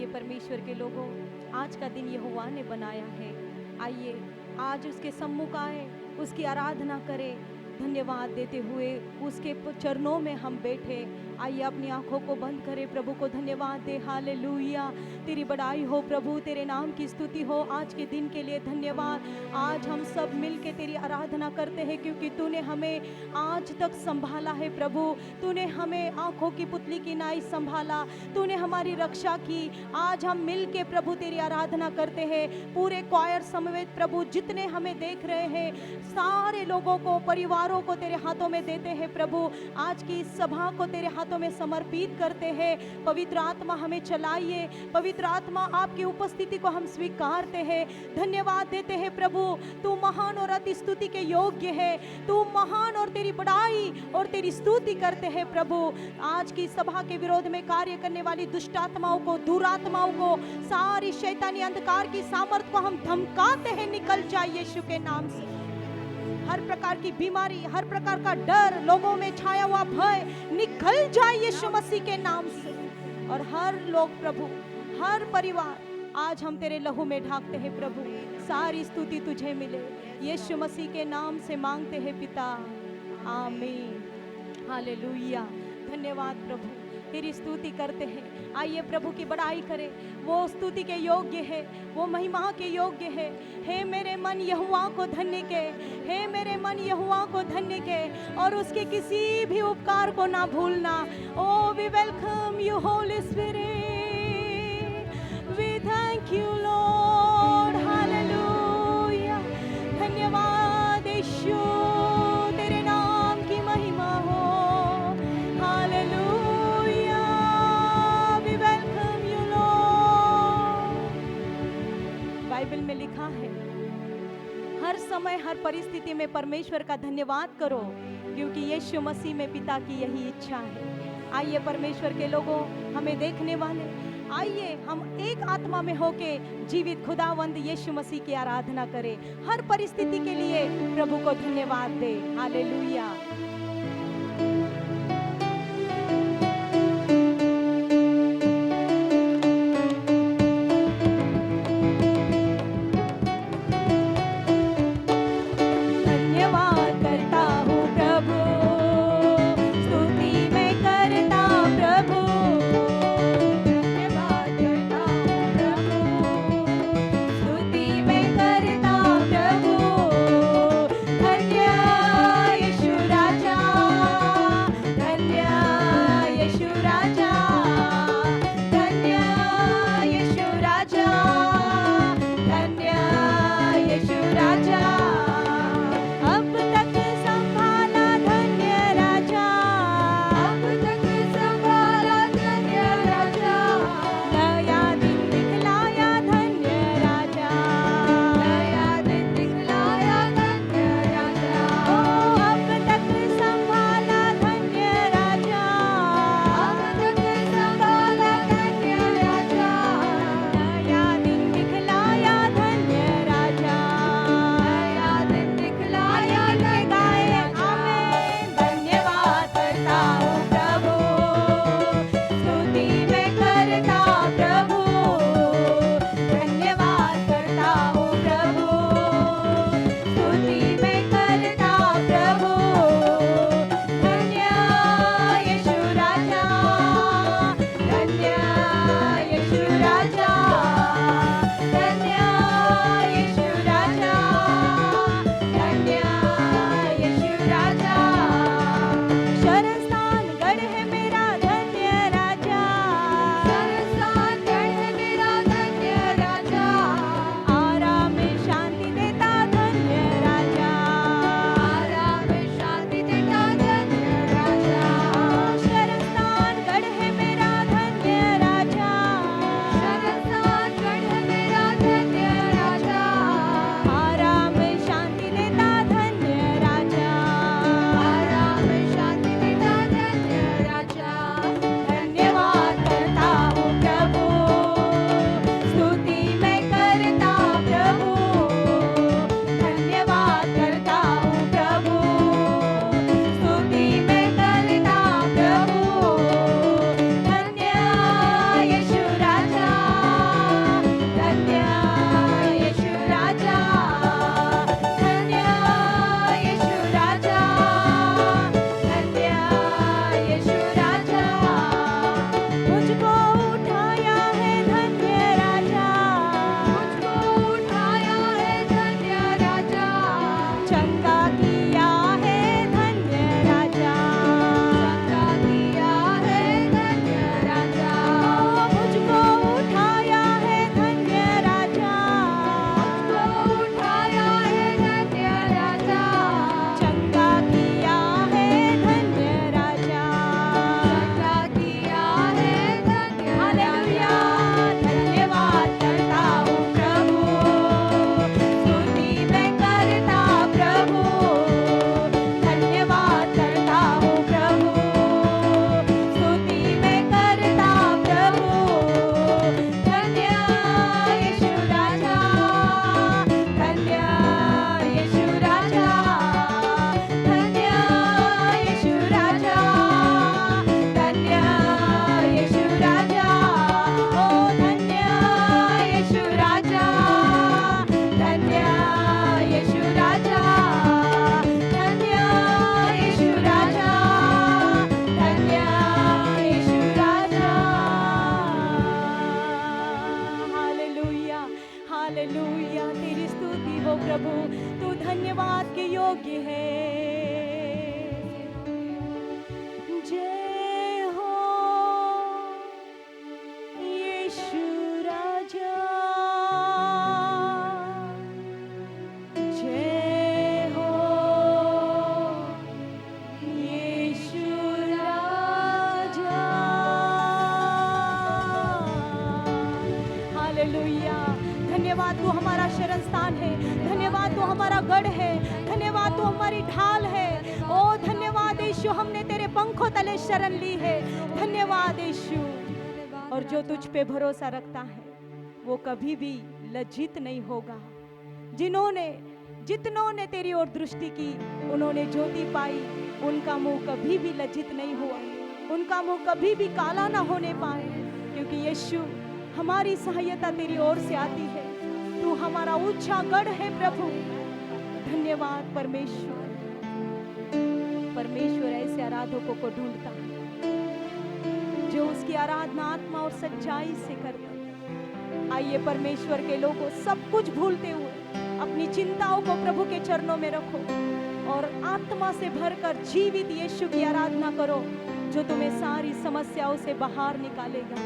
परमेश्वर के लोगों, आज का दिन यहोवा ने बनाया है। आइए आज उसके सम्मुख आए, उसकी आराधना करें, धन्यवाद देते हुए उसके चरणों में हम बैठे। आइए अपनी आंखों को बंद करें, प्रभु को धन्यवाद दे। हालेलुया, तेरी बड़ाई हो प्रभु, तेरे नाम की स्तुति हो। आज के दिन के लिए धन्यवाद। आज हम सब मिल के तेरी आराधना करते हैं, क्योंकि तूने हमें आज तक संभाला है प्रभु। तूने हमें आंखों की पुतली की नाई संभाला, तूने हमारी रक्षा की। आज हम मिल के प्रभु तेरी आराधना करते हैं, पूरे क्वायर समेत प्रभु, जितने हमें देख रहे हैं सारे लोगों को, परिवारों को तेरे हाथों में देते हैं प्रभु। आज की इस सभा को तेरे हाथों में समर्पित करते हैं। पवित्र आत्मा हमें चलाइए, पवित्र आत्मा आपकी उपस्थिति को हम स्वीकारते हैं। धन्यवाद देते हैं प्रभु, तू महान और अति स्तुति के योग्य है। तू महान और तेरी बड़ाई और तेरी स्तुति करते हैं प्रभु। आज की सभा के विरोध में कार्य करने वाली दुष्ट आत्माओं को, दुरात्माओं को, सारी शैतानी अंधकार की सामर्थ को हम धमकाते हैं, निकल जाए यीशु के नाम से। हर प्रकार की बीमारी, हर प्रकार का डर, लोगों में छाया हुआ भय निकल जाए यीशु मसीह के नाम से। और हर लोग प्रभु, हर परिवार, आज हम तेरे लहू में ढाकते हैं प्रभु। सारी स्तुति तुझे मिले, यीशु मसीह के नाम से मांगते हैं पिता, आमीन। हालेलुया, धन्यवाद प्रभु, तेरी स्तुति करते हैं। आइए प्रभु की बड़ाई करें, वो स्तुति के योग्य है, वो महिमा के योग्य है। हे मेरे मन यहोवा को धन्य के, हे मेरे मन यहोवा को धन्य के, और उसके किसी भी उपकार को ना भूलना। O we welcome you Holy Spirit, we thank you Lord, hallelujah. धन्यवाद यीशु, तेरे नाम की महिमा हो, हालेलुया। बाइबल में लिखा है, हर समय हर परिस्थिति में परमेश्वर का धन्यवाद करो, क्योंकि यीशु मसीह में पिता की यही इच्छा है। आइए परमेश्वर के लोगों, हमें देखने वाले, आइए हम एक आत्मा में होके जीवित खुदावंद यीशु मसीह की आराधना करें। हर परिस्थिति के लिए प्रभु को धन्यवाद दे। हालेलुया। राजा हालेलुया, तेरी स्तुति हो प्रभु, तू धन्यवाद के योग्य है। जय हो यीशु राजा, जय हो यीशु राजा। हालेलुया, धन्यवाद तू हमारा शरण स्थान है, धन्यवाद तू हमारा गढ़ है, धन्यवाद तू हमारी ढाल है। ओ धन्यवाद यीशु, हमने तेरे पंखों तले शरण ली है। धन्यवाद यीशु। और जो तुझ पे भरोसा रखता है वो कभी भी लज्जित नहीं होगा। जितनों ने तेरी ओर दृष्टि की उन्होंने ज्योति पाई, उनका मुंह कभी भी लज्जित नहीं हुआ, उनका मुंह कभी भी काला ना होने पाए, क्योंकि यीशु हमारी सहायता तेरी ओर से आती है। तू हमारा ऊंचा गढ़ है प्रभु। धन्यवाद परमेश्वर। परमेश्वर ऐसे आराधकों को ढूंढता है जो उसकी आराधना आत्मा और सच्चाई से करते हैं। आइए परमेश्वर के लोगों, सब कुछ भूलते हुए अपनी चिंताओं को प्रभु के चरणों में रखो और आत्मा से भरकर जीवित यीशु की आराधना करो, जो तुम्हें सारी समस्याओं से बाहर निकालेगा।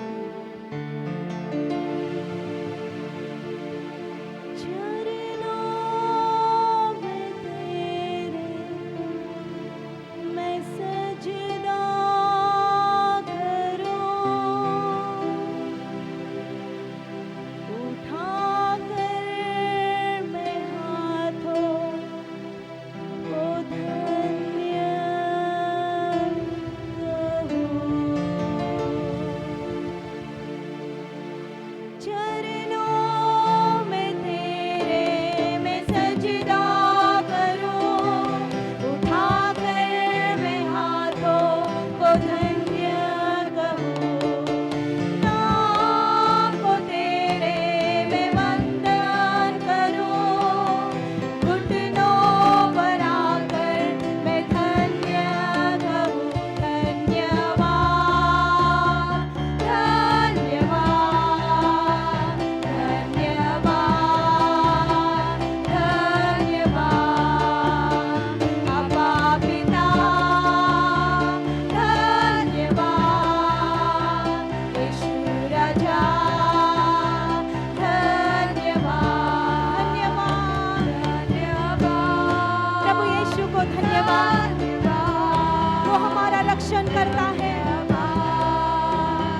करता है,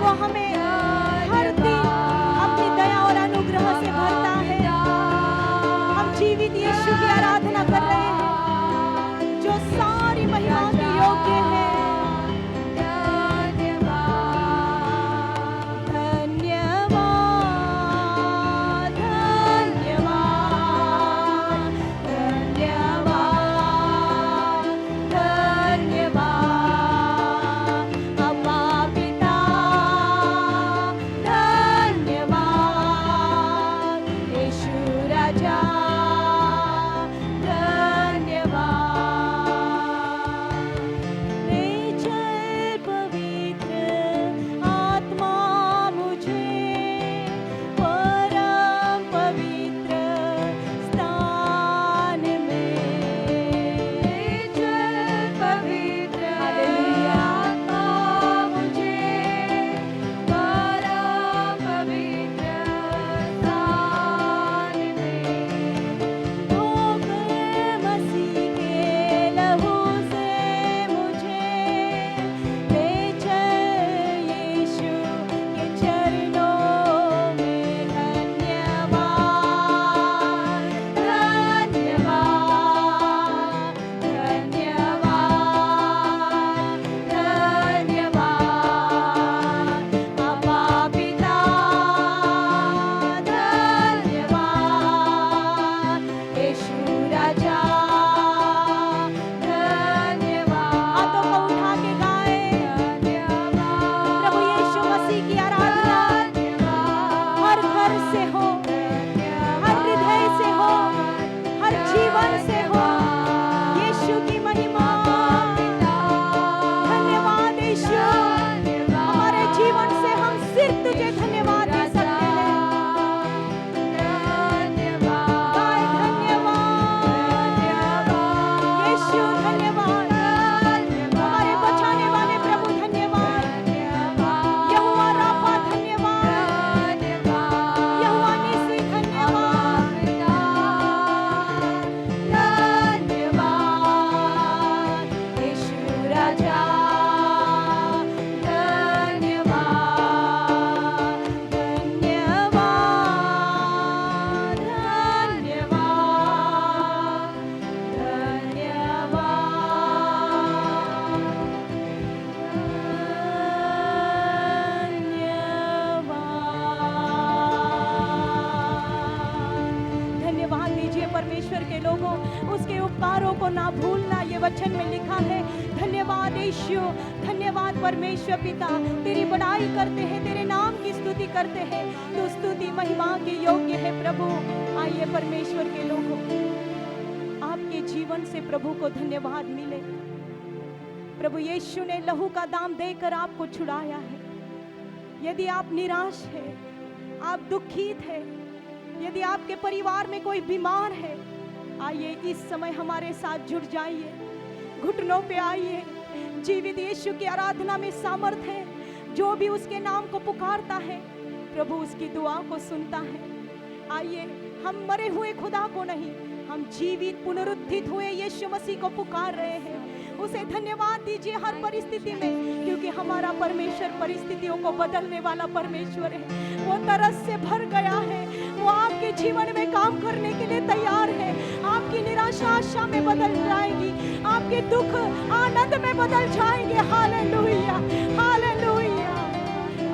वो हमें हर दिन अपनी दया और अनुग्रह से भरता है। हम जीवित यीशु की आराधना कर रहे हैं जो सारी महिमा के योग्य है। वादों को ना भूलना, ये वचन में लिखा है। धन्यवाद यीशु, धन्यवाद परमेश्वर पिता, तेरी बड़ाई करते हैं, तेरे नाम की स्तुति करते हैं। तो स्तुति महिमा के योग्य है प्रभु। आइए परमेश्वर के लोगों, आपके जीवन से प्रभु को धन्यवाद मिले। प्रभु यीशु ने लहू का दाम देकर आपको छुड़ाया है। यदि आप निराश है, आप दुखित है, यदि आपके परिवार में कोई बीमार है, आइए इस समय हमारे साथ जुड़ जाइए, घुटनों पे आइए। जीवित यीशु की आराधना में सामर्थ है। जो भी उसके नाम को पुकारता है, प्रभु उसकी दुआ को सुनता है। आइए, हम मरे हुए खुदा को नहीं, हम जीवित पुनरुत्थित हुए यीशु मसीह को पुकार रहे हैं। उसे धन्यवाद दीजिए हर परिस्थिति में, क्योंकि हमारा परमेश्वर परिस्थितियों को बदलने वाला परमेश्वर है। वो तरस से भर गया है, वो आपके जीवन में काम करने के लिए तैयार है। आपकी निराशा आशा में बदल जाएगी, आपके दुख आनंद में बदल जाएंगे। Hallelujah, hallelujah.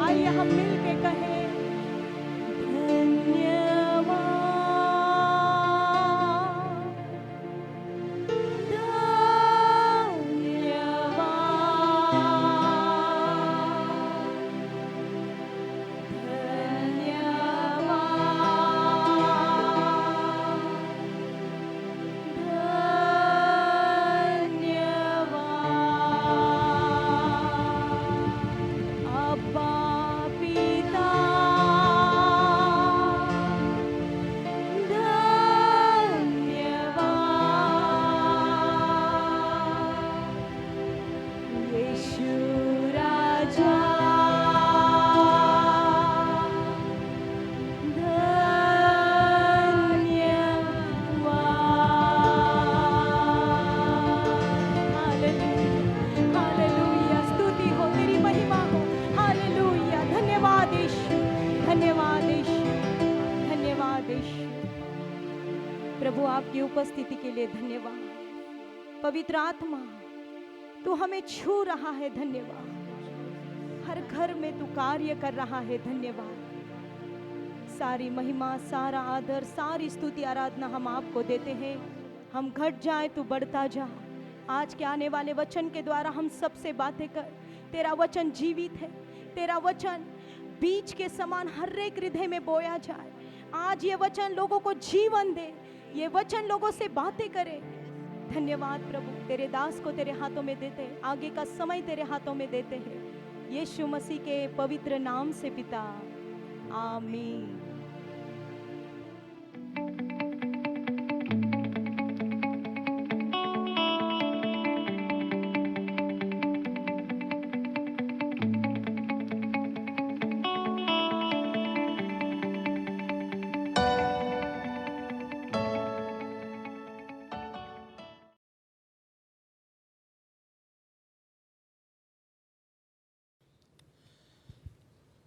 आइए हम मिलके कहें, प्रभु आपकी उपस्थिति के लिए धन्यवाद। पवित्र आत्मा, तू हमें छू रहा है, धन्यवाद। हर घर में तू कार्य कर रहा है, धन्यवाद। सारी महिमा, सारा आदर, सारी स्तुति आराधना हम आपको देते हैं। हम घट जाए तू बढ़ता जा। आज के आने वाले वचन के द्वारा हम सबसे बातें कर। तेरा वचन जीवित है, तेरा वचन बीज के समान हर एक हृदय में बोया जाए। आज ये वचन लोगों को जीवन दे, ये वचन लोगों से बातें करे। धन्यवाद प्रभु, तेरे दास को तेरे हाथों में देते हैं, आगे का समय तेरे हाथों में देते हैं। यीशु मसीह के पवित्र नाम से पिता, आमीन।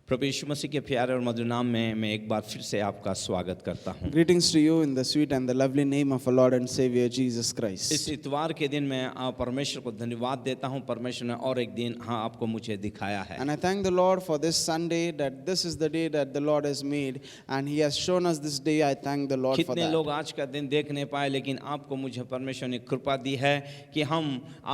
प्रभु यीशु मसीह के प्यारे और मधुर नाम में मैं एक बार फिर से आपका स्वागत करता हूँ। Greetings to you in the sweet and the lovely name of our Lord and Savior Jesus Christ. इस इतवार के दिन मैं परमेश्वर को धन्यवाद देता हूँ। परमेश्वर ने और एक दिन आपको मुझे दिखाया है। And I thank the Lord for this Sunday, that this is the day that the Lord has made and He has shown us this day. I thank the Lord for कितने that. लोग आज का दिन देख नहीं पाए, लेकिन आपको मुझे परमेश्वर ने कृपा दी है कि हम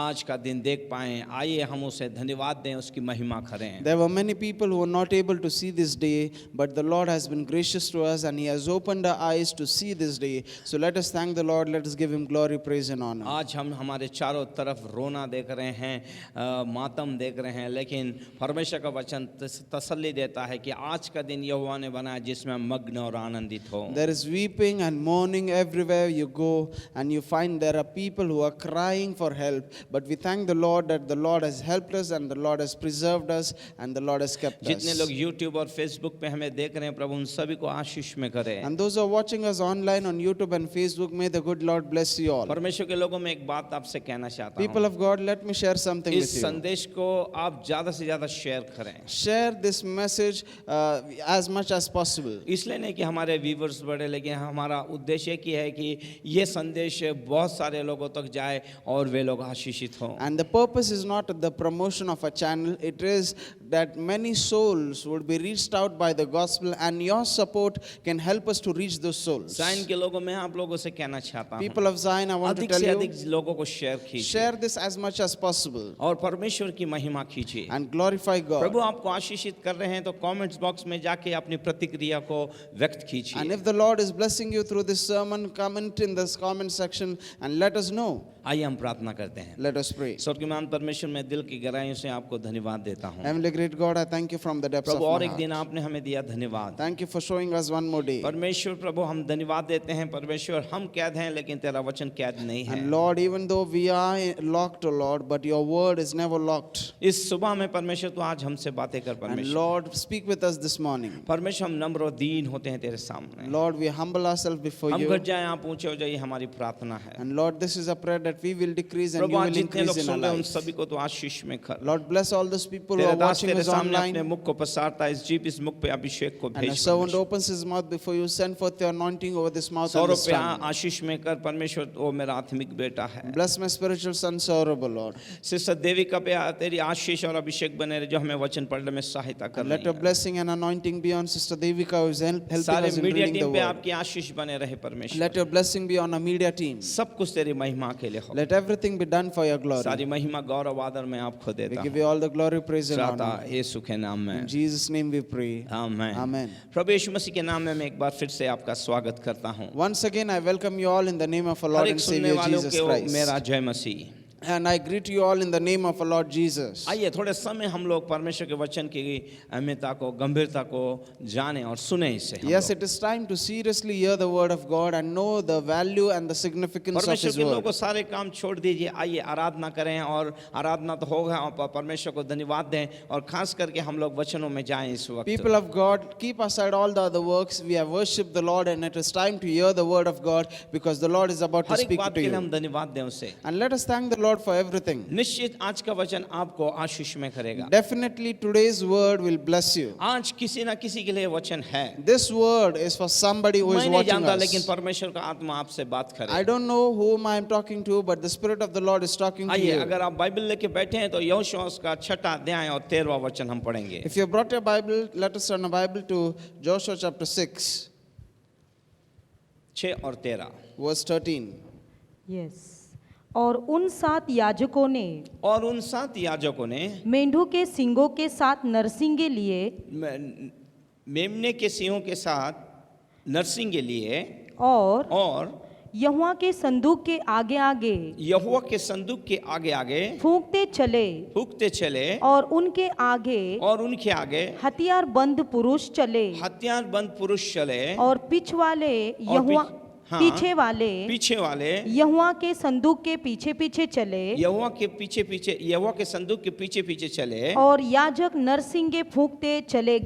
आज का दिन देख पाएं। आइए हम उसे धन्यवाद दें, उसकी महिमा करें। There were many people who were not able to see this day, but the Lord has been gracious to us and He has opened our eyes to see this day. So let us thank the Lord. Let us give Him glory, praise and honor. आज हम हमारे चारों तरफ रोना देख रहे हैं, मातम देख रहे हैं, लेकिन परमेश्वर का वचन तसल्ली देता है कि आज का दिन यहोवा ने बनाया जिसमें हम मग्न और आनंदित हो। There is weeping and mourning everywhere you go, and you find there are people who are crying for help. But we thank the Lord that the Lord has helped us and the Lord has preserved us and the Lord has kept us. जितने लोग YouTube और Facebook पे हमें देख रहे हैं, प्रभु उन सभी को आशीष में करे। And those who are watching us online on YouTube and Facebook, may the good Lord bless you all. परमेश्वर के लोगों में एक बात आपसे कहना चाहता हूँ। People of God, let me share something इस with you. संदेश को आप ज़्यादा से ज़्यादा शेयर करें। Share this message as much as possible. इसलिए नहीं कि हमारे व्यूवर्स बढ़े, लेकिन हमारा उद्देश्य एक ही है कि ये संदेश बहुत सारे लोगों तक जाए और वे लोग आशीषित हों। And the purpose is not the promotion of a channel, it is that many souls souls would be reached out by the gospel, and your support can help us to reach those souls. Zion के लोगों में आप लोगों से कहना चाहता हूँ, People of Zion, I want to अधिक tell से you, अधिक लोगों को शेयर कीजिए share this as much as possible और परमेश्वर की महिमा कीजिए। and glorify God. प्रभु आपको आशीषित कर रहे हैं तो कमेंट्स बॉक्स में जाके अपनी प्रतिक्रिया को व्यक्त And कीजिए। if the Lord is blessing you through this sermon, comment in this comment section and let us know. आइए हम प्रार्थना करते हैं। Let us pray. स्वर्गीय परमेश्वर, मैं दिल की गहराइयों से आपको धन्यवाद देता हूँ। Heavenly great God, I thank you from the depths of प्रभु और my एक दिन heart. आपने हमें दिया, धन्यवाद। Thank you for showing us one more day. परमेश्वर प्रभु हम धन्यवाद देते हैं। परमेश्वर हम कैद हैं लेकिन तेरा वचन कैद नहीं है। And Lord, even though we are locked, O Lord, but your word is never locked. इस सुबह में परमेश्वर तो आज हमसे बातें कर And परमेश्वर। Lord, speak with us this morning. परमेश्वर हम नम्र और दीन होते हैं तेरे सामने। Lord, we humble ourselves before हम you. घट जाएं आप ऊंचे हो जाइए, हमारी प्रार्थना है। And Lord, this is a prayer that we will decrease and Prabhu you आज will जितने लोग increase in our सुन रहे हैं उन lives. सभी को तो आशीष में कर। Lord, bless all those people who तेरे are दास watching तेरे us सामने अपने online. मुख को पसारता है, इस जीप इस मुख पे अभिषेक को And a भेज। servant परमेश्वर। opens his mouth before you, send forth your anointing over this mouth सौ and this रुपया tongue. आशीष में कर परमेश्वर, वो मेरा आत्मिक बेटा है। Bless my spiritual son, Saurabh, Lord. Sister Devika पे तेरी आशीष और अभिषेक बने रहे, जो हमें वचन पढ़ने में सहायता कर And let रही your है। blessing and anointing be on Sister Devika, who is helping सारे us in media reading the team पे word. आपकी आशीष बने रहे परमेश्वर। Let your blessing be on our media team. सब कुछ तेरी महिमा के लिए हो। Let everything be done for your glory. सारी महिमा गौरव आदर मैं आपको We देता give हूँ। you all the glory, praise and चाहता honor. यीशु के नाम में। In Jesus' name we pray. Amen. Amen. प्रभु यीशु मसीह के नाम में मैं एक बार फिर से आपका स्वागत करता हूँ। Once again, I welcome you all in the name of our her Lord एक and सुनने Savior वालों Jesus को Christ. मेरा जय मसीह। And I greet you all in the name of our Lord Jesus. आइए थोड़े समय हम लोग परमेश्वर के वचन की अहमियता को, गंभीरता को जाने और सुने इसे। हम Yes, लोग। it is time to seriously hear the word of God and know the value and the significance of परमेश्वर His के लोगों word. को सारे काम छोड़ दीजिए, आइए आराधना करें और आराधना तो होगा और परमेश्वर को धन्यवाद दें और खास करके हम लोग वचनों में जाएं इस वक्त। People of God, keep aside all the other works. We have worshipped the Lord, and it is time to hear the word of God because the Lord is about to हर एक speak बात to के लिए हम you. धन्यवाद दें उसे। And let us thank the Lord for everything. निश्चित आज का वचन आपको आशीष में करेगा। Definitely today's word will bless you. आज किसी ना किसी के लिए वचन है। This word is for somebody who मैं is नहीं watching जानता लेकिन us. परमेश्वर का आत्मा आपसे बात I करे। don't know whom I am talking to, but the Spirit of the Lord is talking to आइए you. अगर आप बाइबल लेके बैठे हैं तो यहोशू उसका 6वां अध्याय और 13वां वचन हम पढ़ेंगे। If you have brought your Bible, let us turn a Bible to Joshua chapter 6, 6 और 13। verse 13. यस। और उन 7 याजकों ने और उन 7 याजकों ने मेंढों के सींगों के साथ नरसिंगे लिए मेमने के सिंहों के साथ नरसिंह के लिए और यहोवा के संदूक के आगे आगे यहोवा के संदूक के आगे आगे फूंकते चले और उनके आगे हथियार बंद पुरुष चले हथियार बंद पुरुष चले और पीछे वाले यहोवा के संदूक के पीछे पीछे चले यहोवा के संदूक के पीछे पीछे चले और याजक नरसिंगे फूंकते चले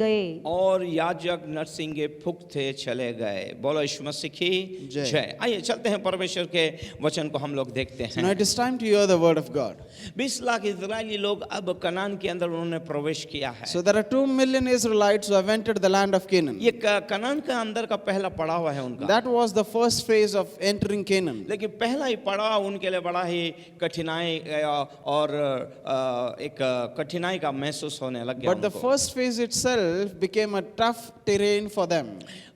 गए। बोलो यीशु मसीह की जय। आइए चलते हैं परमेश्वर के वचन को हम लोग देखते So now हैं। it is time to hear the word of God. 20 lakh Israeli लोग अब कनान के अंदर उन्होंने प्रवेश किया है। So there are 2 million Israelites who have entered the land of Canaan. ये कनान का अंदर का पहला पड़ाव है उनका। That was the first phase of entering Canaan. लेकिन पहला ही पड़ाव उनके लिए बड़ा ही कठिनाई और एक कठिनाई का महसूस होने लग गया But the उनको। first phase itself became a tough terrain for them.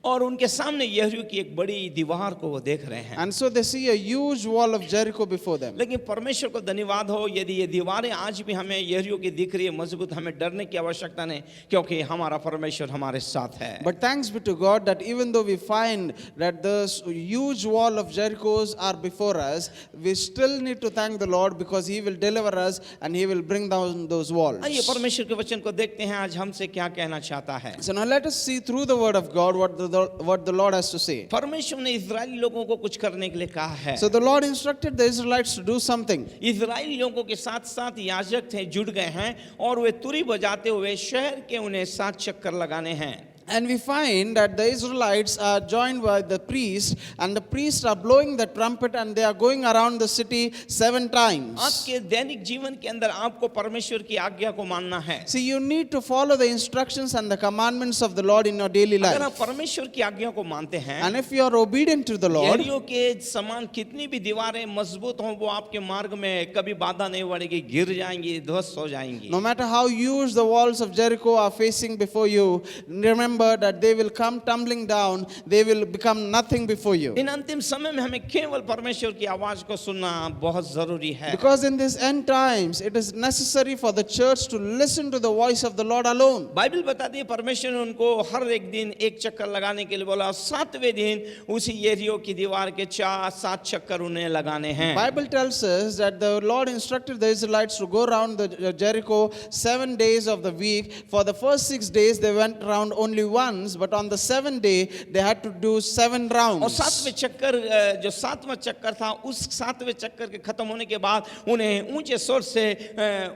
और उनके सामने यरीहो की एक बड़ी दीवार को वो देख रहे हैं। And so they see a huge wall of Jericho before them. लेकिन परमेश्वर को धन्यवाद हो, यदि ये दीवारें आज भी हमें यरीहो की दिख रही है मजबूत, हमें डरने की आवश्यकता नहीं, क्योंकि हमारा परमेश्वर हमारे साथ है। But thanks be to God that even though we find that this huge wall of Jerichos are before us, we still need to thank the Lord because He will deliver us and He will bring down those walls. आइए परमेश्वर के वचन को देखते हैं आज हमसे क्या कहना चाहता है। So now let us see through the word of God what the Lord has to say. परमेश्वर ने इजरायली लोगों को कुछ करने के लिए कहा है। So the Lord instructed the Israelites to do something. Israeli लोगों के साथ साथ याजक थे जुड़ गए हैं और वे तुरी बजाते हुए शहर के उन्हें 7 चक्कर लगाने हैं। And we find that the Israelites are joined by the priest, and the priests are blowing the trumpet, and they are going around the city 7 times. आपके दैनिक जीवन के अंदर आपको परमेश्वर की आज्ञा को मानना है। See, you need to follow the instructions and the commandments of the Lord in your daily अगर life. आप परमेश्वर की आज्ञा को मानते हैं, And if you are obedient to the Lord, यरीहो के समान कितनी भी दीवारें मजबूत हों, वो आपके मार्ग में कभी बाधा नहीं पड़ेगी, गिर जाएंगी, ध्वस्त हो जाएंगी। no matter how huge the walls of Jericho are facing before you, remember that they will come tumbling down, they will become nothing before you. इन अंतिम समय में हमें केवल परमेश्वर की आवाज को सुनना बहुत जरूरी है। Because in these end times, it is necessary for the church to listen to the voice of the Lord alone. Bible बताती है परमेश्वर ने उनको हर एक दिन एक चक्कर लगाने के लिए बोला, 7वें दिन उसी यरीहो की दीवार के 7 चक्कर उन्हें लगाने हैं। Bible tells us that the Lord instructed the Israelites to go around the Jericho 7 days of the week. For the first 6 days they went around only once, but on the 7th day they had to do 7 और rounds. 7वें चक्कर जो 7वां चक्कर था, उस 7वें चक्कर के खत्म होने के बाद उन्हें ऊंचे स्वर से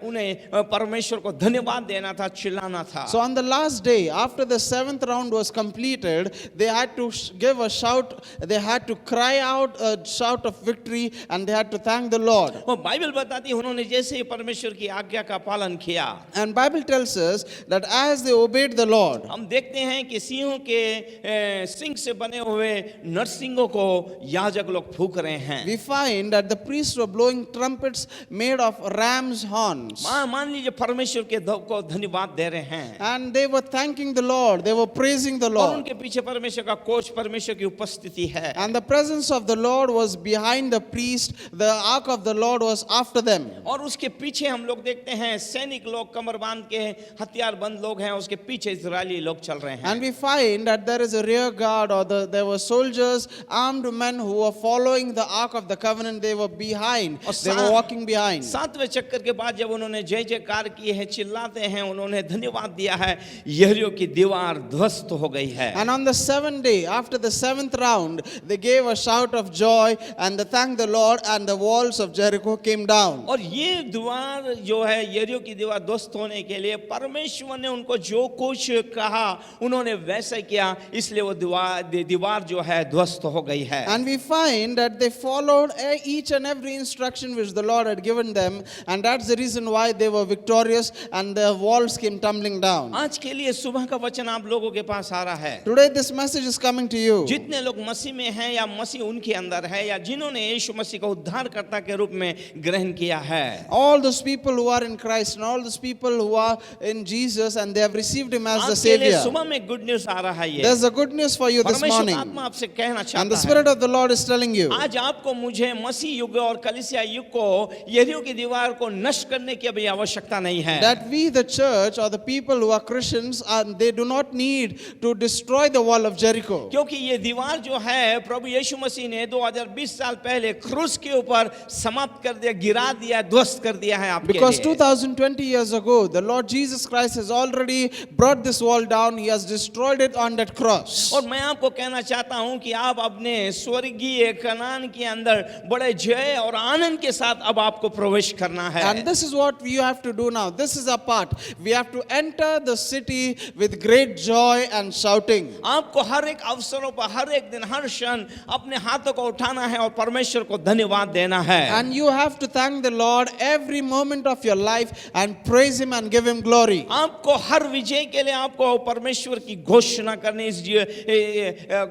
उन्हें परमेश्वर को धन्यवाद देना था, चिल्लाना था। So on the last day, after the 7th round was completed, they had to give a shout, they had to cry out a shout of victory, and they had to thank the Lord. और Bible बताती है उन्होंने जैसे ही परमेश्वर की आज्ञा का पालन किया, And Bible tells us that as they obeyed the Lord, हम देखते हैं कि सिंहों के सिंग से बने हुए नरसिंगों को याजक लोग फूंक रहे हैं। we find that the priests were blowing trumpets made of ram's horns. मान लीजिए परमेश्वर के को धन्यवाद दे रहे हैं, And they were thanking the Lord, they were praising the और Lord. उनके पीछे परमेश्वर का कोच, परमेश्वर की उपस्थिति है। And the presence of the Lord was behind the priest, the ark of the Lord was after them. और उसके पीछे हम लोग देखते हैं सैनिक लोग, कमर बांध के हथियार बंद लोग हैं, उसके पीछे इजरायली लोग चल रहे हैं। And we find that there is a rear guard, or there were soldiers, armed men who were following the ark of the covenant. They were behind, they were walking behind. 7वें चक्कर के बाद जब उन्होंने जय जयकार किए हैं, चिल्लाते हैं, उन्होंने धन्यवाद दिया है, यरीहो की दीवार ध्वस्त हो गई है। And on the 7th day, after the 7th round, they gave a shout of joy and they thanked the Lord, and the walls of Jericho came down. और ये दीवार जो है, यरीहो की दीवार ध्वस्त होने के लिए परमेश्वर ने उनको जो कुछ कहा उन्होंने वैसा किया, इसलिए वो दीवार जो है ध्वस्त हो गई है। And we find that they followed each and every instruction which the Lord had given them, and that's the reason why they were victorious and the walls came tumbling down. आज के लिए सुबह का वचन आप लोगों के पास आ रहा है। Today this message is coming to you. जितने लोग मसीह में हैं या मसीह उनके अंदर है, या जिन्होंने यीशु मसीह को उद्धारकर्ता के रूप में ग्रहण किया है, All those people who are in Christ and all those people who are in Jesus and they have received Him as the आपके लिए Savior. सुबह में गुड न्यूज आ रहा है। ये There's a good news for you this परमेश्वर morning. आत्मा आपसे कहना And the चाहता है, Spirit of the Lord is telling you आज आपको मुझे मसीह युग और कलीसिया युग को, यरीहो की दीवार को नष्ट करने की अभी आवश्यकता नहीं है। that we, the church, or the people who are Christians, and they do not need to destroy the wall of Jericho. क्योंकि ये दीवार जो है प्रभु यीशु मसीह ने 2020 साल पहले क्रूस के ऊपर समाप्त कर दिया, गिरा दिया, ध्वस्त कर दिया है आपके Because लिए। 2020 years ago, the Lord Jesus Christ has already brought this wall down. He has destroyed it on that cross. और मैं आपको कहना चाहता हूं कि आप अपने स्वर्गीय कनान के अंदर बड़े जय और आनंद के साथ अब आपको प्रवेश करना है। And this is what we have to do now. This is our part. We have to enter the city with great joy and shouting. आपको हर एक अवसरों पर, हर एक दिन, हर क्षण अपने हाथों को उठाना है और परमेश्वर को धन्यवाद देना है। And you have to thank the Lord every moment of your life and praise Him and give Him glory. आपको हर विजय के लिए आपको परमेश्वर की घोषणा करने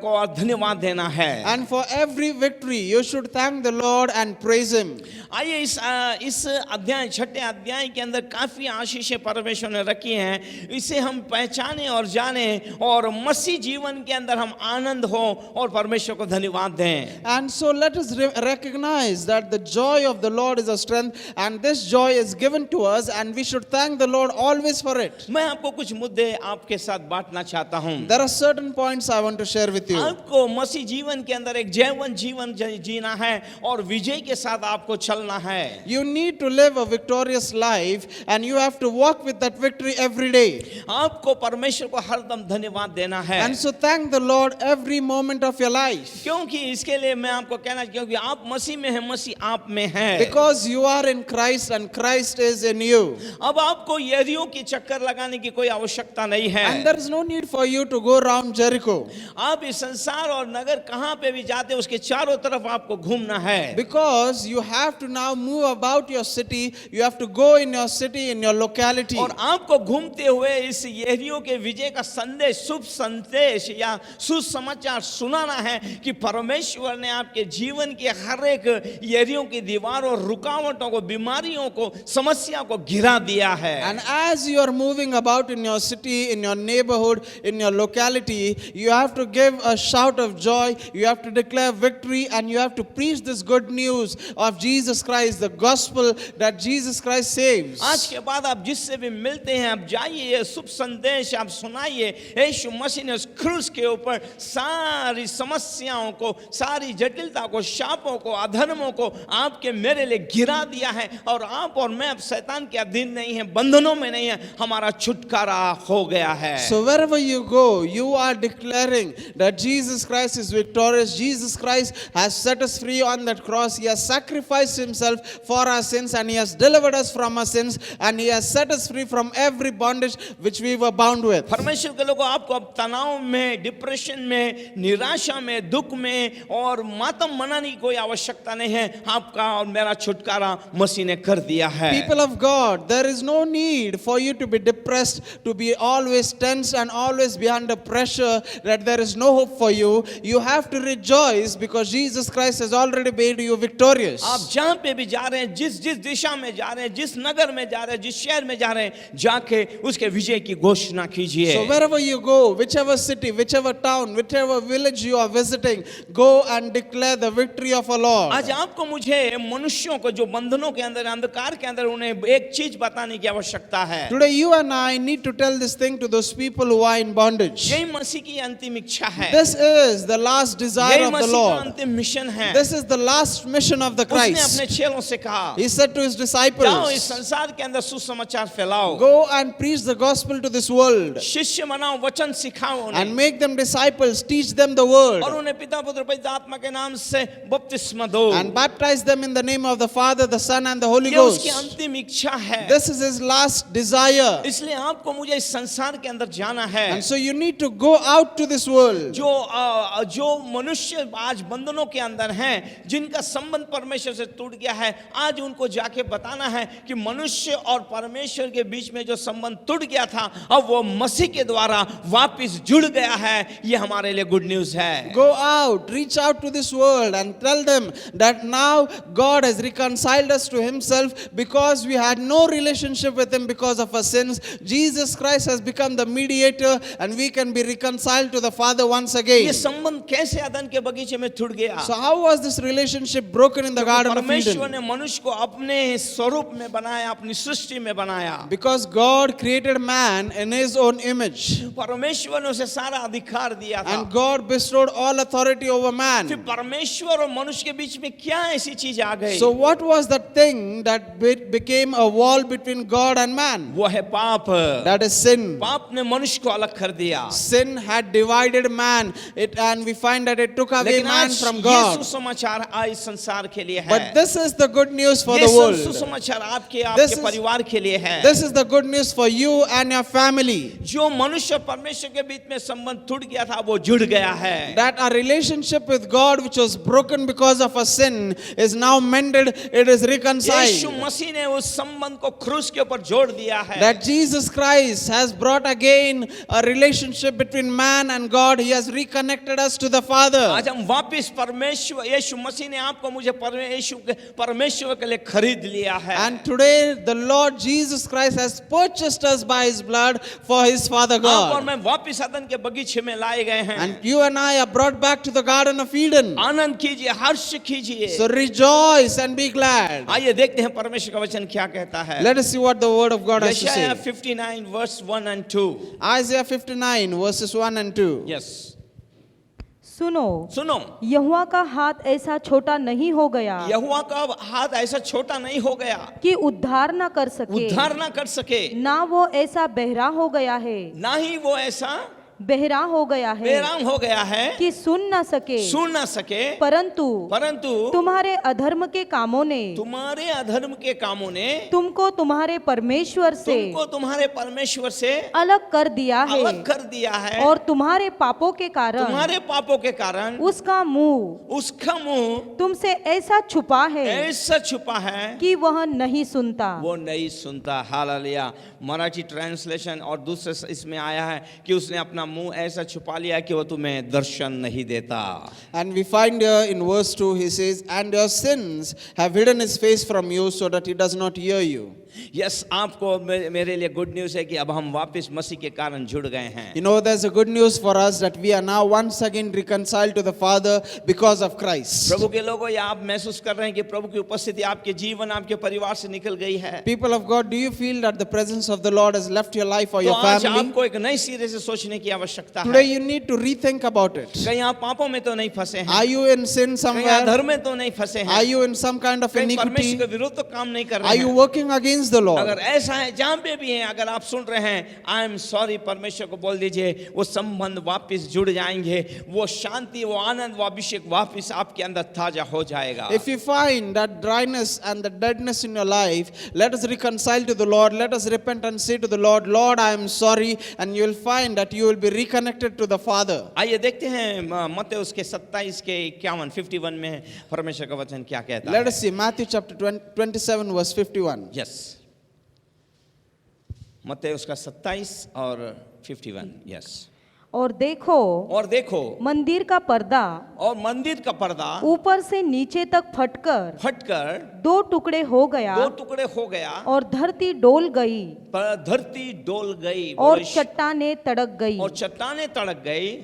को और धन्यवाद देना है। And for every victory, you should thank the Lord and praise Him. आइए इस अध्याय, 6ठे अध्याय के अंदर काफी आशीषें परमेश्वर ने रखी हैं, इसे हम पहचाने और जाने और मसीह जीवन के अंदर हम आनंद हो और परमेश्वर को धन्यवाद दें। And so let us recognize that the joy of the Lord is our strength, and this joy is given to us, and we should thank the Lord always for it. मैं आपको कुछ मुद्दे आपके साथ बांटना चाहता हूं। There are certain points I want to share with you. आपको मसीह जीवन के अंदर एक जयवंत जीवन जीना है और विजय के साथ आपको चलना है। You need to live a victorious life, and you have to walk with that victory every day. आपको परमेश्वर को हरदम धन्यवाद देना है। And so thank the Lord every moment of your life. क्योंकि इसके लिए मैं आपको कहना, क्योंकि आप मसीह में हैं, मसीह आप में है। Because you are in Christ and Christ is in you. अब आपको यरीहो की चक्कर लगाने की कोई आवश्यकता नहीं है। And there is is no need for you to go around Jericho. आप इस संसार और नगर कहाँ पे भी जाते हैं उसके चारों तरफ आपको घूमना है, Because you have to now move about your city, you have to go in your city, in your locality. और आपको घूमते हुए इस यरीहो के विजय का संदेश, शुभ संदेश या सुसमाचार सुनाना है कि परमेश्वर ने आपके जीवन के हर एक यरीहो की दीवारों, रुकावटों को, बीमारियों को, समस्या को गिरा दिया है। And as you are moving about in your city, in your neighborhood, in your locality, you have to give a shout of joy, you have to declare victory, and you have to preach this good news of Jesus Christ, the gospel that Jesus Christ saves. आज के बाद आप जिससे भी मिलते हैं, आप जाइए, ये शुभ संदेश आप सुनाइए। यीशु मसीह ने उस क्रूस के ऊपर सारी समस्याओं को, सारी जटिलता को, शापों को, अधर्मों को आपके मेरे लिए गिरा दिया है, और आप और मैं अब शैतान के अधीन नहीं है, बंधनों में नहीं है, हमारा छुटकारा हो गया है। So wherever you go, you are declaring that Jesus Christ is victorious. Jesus Christ has set us free on that cross. He has sacrificed himself for our sins, and he has delivered us from our sins, and he has set us free from every bondage which we were bound with. परमेश्वर के लोगों, आपको अब तनाव में, depression में, निराशा में, दुख में और मातम मनाने की कोई आवश्यकता नहीं है। आपका और मेरा छुटकारा मसीह ने कर दिया है। People of God, there is no need for you to be depressed, to be always tense and always be under pressure that there is no hope for you. You have to rejoice because Jesus Christ has already made you victorious. आप जहां पे भी जा रहे हैं, जिस जिस दिशा में जा रहे हैं, जिस नगर में जा रहे हैं, जिस शहर में जा रहे हैं, जाके उसके विजय की घोषणा कीजिए। So wherever you go, whichever city, whichever town, whichever village you are visiting, go and declare the victory of our Lord. आज आपको मुझे मनुष्यों को जो बंधनों के अंदर, अंधकार के अंदर, उन्हें एक चीज बताने की आवश्यकता है। Today you and I need to tell this thing to those people who are in bondage. यही मसीह की अंतिम इच्छा है, This is the last desire यही of the मसीह का Lord. अंतिम मिशन है। This is the last mission of the उसने Christ. अपने चेलों से कहा, He said to his जाओ इस disciples, संसार के अंदर सुसमाचार फैलाओ, go and preach the gospel to this world शिष्य बनाओ, वचन सिखाओ उन्हें, and make them disciples, teach them the word और उन्हें पिता पुत्र पवित्र आत्मा के नाम से बपतिस्मा दो। and baptize them in the name of the Father, the Son and the Holy ये Ghost. उसकी अंतिम इच्छा है। This is his last desire. इसलिए आपको मुझे इस संसार के अंदर जाना है। And so you need to go out to this world. जो मनुष्य आज बंधनों के अंदर हैं, जिनका संबंध परमेश्वर से टूट गया है, आज उनको जाके बताना है कि मनुष्य और परमेश्वर के बीच में जो संबंध टूट गया था, अब वो मसीह के द्वारा वापस जुड़ गया है। ये हमारे लिए गुड न्यूज़ है। Go out, reach out to this world and tell them that now God has reconciled us to himself because we had no relationship with him because of our sins. Jesus Christ has become the mediator and we can be reconciled to the Father once ये again. संबंध कैसे अदन के बगीचे में टूट गया? So how was this relationship broken in the Garden of परमेश्वर Eden? ने मनुष्य को अपने स्वरूप में बनाया, अपनी सृष्टि में बनाया। Because God created man in his own image परमेश्वर ने उसे सारा अधिकार दिया था। and God bestowed all authority over फिर man. परमेश्वर और मनुष्य के बीच में क्या ऐसी चीज आ गई? So what was that thing that became a wall between God and man? वो है पाप। That is sin. पाप ने मनुष्य को अलग कर दिया। Sin had divided man, and we find that it took away लेकिन man आज from ये God. सुसमाचार आज संसार के लिए है। But this is the good news for ये the world. सुसमाचार आपके This आपके is- परिवार के लिए है। This is the good news for you and your family. जो मनुष्य और परमेश्वर के बीच में संबंध टूट गया था, वो जुड़ गया है। That our relationship with God, which was broken because of a sin, is now mended. It is Yeshu reconciled. मसीह ने उस संबंध को क्रूस के ऊपर जोड़ दिया है। That Jesus Christ has brought again a relationship between man and God. He has reconnected us to the Father. आज हम वापस परमेश्वर, यीशु मसीह ने आपको मुझे परमेश्वर के लिए खरीद लिया है। And today the Lord Jesus Christ has purchased us by his blood for his Father आप और God. मैं वापस अदन के बगीचे में लाए गए हैं। And you and I are brought back to the Garden of Eden. आनंद कीजिए, हर्ष कीजिए। So rejoice and be glad. आइए देखते हैं परमेश्वर का वचन क्या कहता है। Let us see what the word of God has to यशायाह say. 59 verse 1 and 2। Isaiah 59 verses 1 and 2. Yes, सुनो, सुनो, यहोवा का हाथ ऐसा छोटा नहीं हो गया यहोवा का हाथ ऐसा छोटा नहीं हो गया कि उद्धार ना कर सके, उद्धार ना कर सके, ना वो ऐसा बहरा हो गया है ना ही वो ऐसा बहरा हो गया है बेराम हो गया है कि सुन न सके, सुन ना सके, परंतु तुम्हारे अधर्म के कामों ने तुम्हारे अधर्म के कामों ने तुमको तुम्हारे परमेश्वर से तुमको तुम्हारे परमेश्वर से अलग कर दिया है, अलग कर दिया है, और तुम्हारे पापों के कारण तुम्हारे पापों के कारण उसका उसका मुंह तुमसे ऐसा छुपा है ऐसा छुपा है कि वह नहीं सुनता। वो नहीं सुनता। हालेलुया। मराठी ट्रांसलेशन और दूसरे इसमें आया है कि उसने अपना मुंह ऐसा छुपा लिया कि वो तुम्हें दर्शन नहीं देता। And we find here in verse 2, he says, and your sins have hidden his face from you so that he does not hear you. Yes, आपको मेरे लिए गुड न्यूज़ है कि अब हम वापस मसीह के कारण जुड़ गए हैं। You know, there's a good news for us that we are now once again reconciled to the Father because of Christ. प्रभु के लोगों, या आप महसूस कर रहे हैं कि प्रभु की उपस्थिति आपके जीवन, आपके परिवार से निकल गई है? People of God, do you feel that the presence of the Lord has left your life or तो your आज family? आपको एक नई सिरे से सोचने की आवश्यकता Today है। you need to rethink about it. कहीं आप पापों में तो नहीं फंसे हैं? Are you in sin कहीं somewhere? अधर्म में तो नहीं फंसे हैं? Are you in some kind of कहीं iniquity? परमेश्वर के विरुद्ध तो काम नहीं कर Are रहे you हैं? working against the Lord? अगर ऐसा है, जहां पे भी हैं, अगर आप सुन रहे हैं, आई एम सॉरी, परमेश्वर को बोल दीजिए, वो संबंध वापस जुड़ जाएंगे, वो शांति, वो आनंद, वो अभिषेक वापस आपके अंदर ताजा हो जाएगा। If you find that dryness and the deadness in your life, let us reconcile to the Lord. Let us repent and say to the Lord, Lord, I am sorry, and you will find that you will be reconnected to the Father. आइए देखते हैं मत्ती उसके 27 के 51 51 में परमेश्वर का वचन क्या कहता Let है। us see Matthew chapter 27 verse 51. Yes, मत्ती उसका 27 और 51। यस, और देखो मंदिर का पर्दा और मंदिर का पर्दा ऊपर से नीचे तक फटकर दो टुकड़े हो गया, 2 टुकड़े हो गया, और धरती डोल गई, धरती डोल गई, और चट्टानें तड़क गई। और चट्टानें तड़क गई।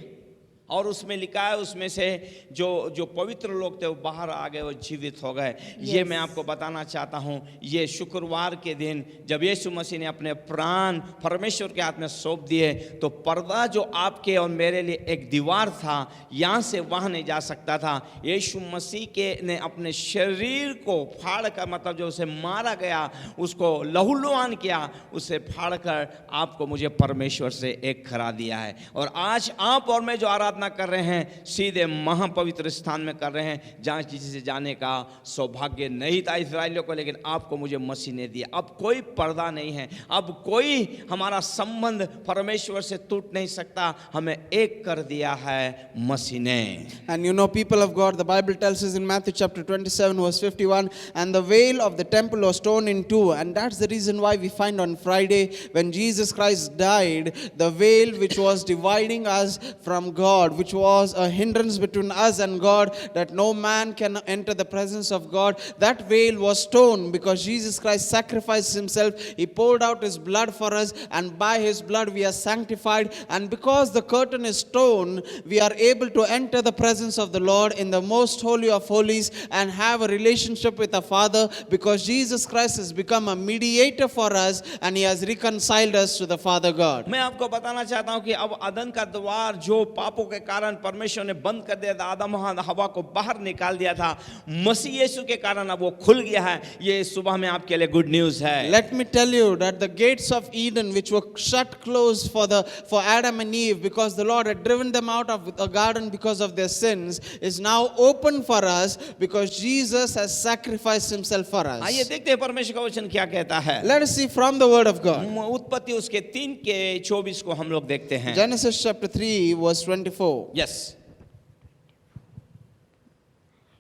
और उसमें लिखा है, उसमें से जो पवित्र लोग थे वो बाहर आ गए, वो जीवित हो गए। ये मैं आपको बताना चाहता हूँ, ये शुक्रवार के दिन जब यीशु मसीह ने अपने प्राण परमेश्वर के हाथ में सौंप दिए, तो पर्दा जो आपके और मेरे लिए एक दीवार था, यहाँ से वहाँ नहीं जा सकता था। यीशु मसीह के ने अपने शरीर को फाड़ कर, मतलब जो उसे मारा गया, उसको लहूलुहान किया, उसे फाड़ कर आपको मुझे परमेश्वर से एक करा दिया है। और आज आप और मैं जो आराधना कर रहे हैं, सीधे महापवित्र स्थान में कर रहे हैं, जहाँ किसी से जाने का सौभाग्य नहीं था इस्राएलियों को, लेकिन आपको मुझे मसीह ने दिया। अब कोई पर्दा नहीं है, अब कोई हमारा संबंध परमेश्वर से टूट नहीं सकता, हमें एक कर दिया है मसीह ने। And you know, people of God, the Bible tells us in Matthew chapter 27 verse 51, and the veil of the temple was torn in two, and that's the reason why we find on Friday when Jesus Christ died, the veil which was dividing us from God, which was a hindrance between us and God, that no man can enter the presence of God, that veil was torn because Jesus Christ sacrificed himself. He poured out his blood for us, and by his blood we are sanctified. And because the curtain is torn, we are able to enter the presence of the Lord in the most holy of holies and have a relationship with the Father, because Jesus Christ has become a mediator for us and he has reconciled us to the Father God. मैं आपको बताना चाहता हूं कि अब अदन का द्वार जो पापों के कारण परमेश्वर ने बंद कर दिया था, आदम और हवा को बाहर निकाल दिया था, मसीह यीशु के कारण अब वो खुल गया है। ये सुबह में आपके लिए गुड न्यूज़ है। Let me tell you that the gates of Eden, which were shut closed for Adam and Eve, because the Lord had driven them out of the garden because of their sins, is now open for us because Jesus has sacrificed himself for us. आइए देखते हैं परमेश्वर का वचन क्या कहता है। Let us see from the word of God. उत्पत्ति उसके 3 के 24 को हम लोग देखते हैं। Genesis chapter 3 verse 24. यस,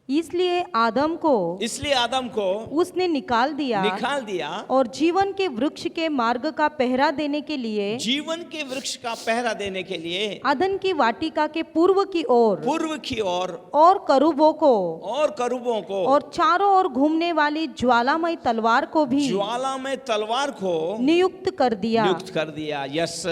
इसलिए आदम को उसने निकाल दिया और जीवन के वृक्ष के मार्ग का पहरा देने के लिए, जीवन के वृक्ष का पहरा देने के लिए अदन की वाटिका के पूर्व की ओर और करूबों को और चारों ओर घूमने वाली ज्वालामय तलवार को नियुक्त कर दिया। यस,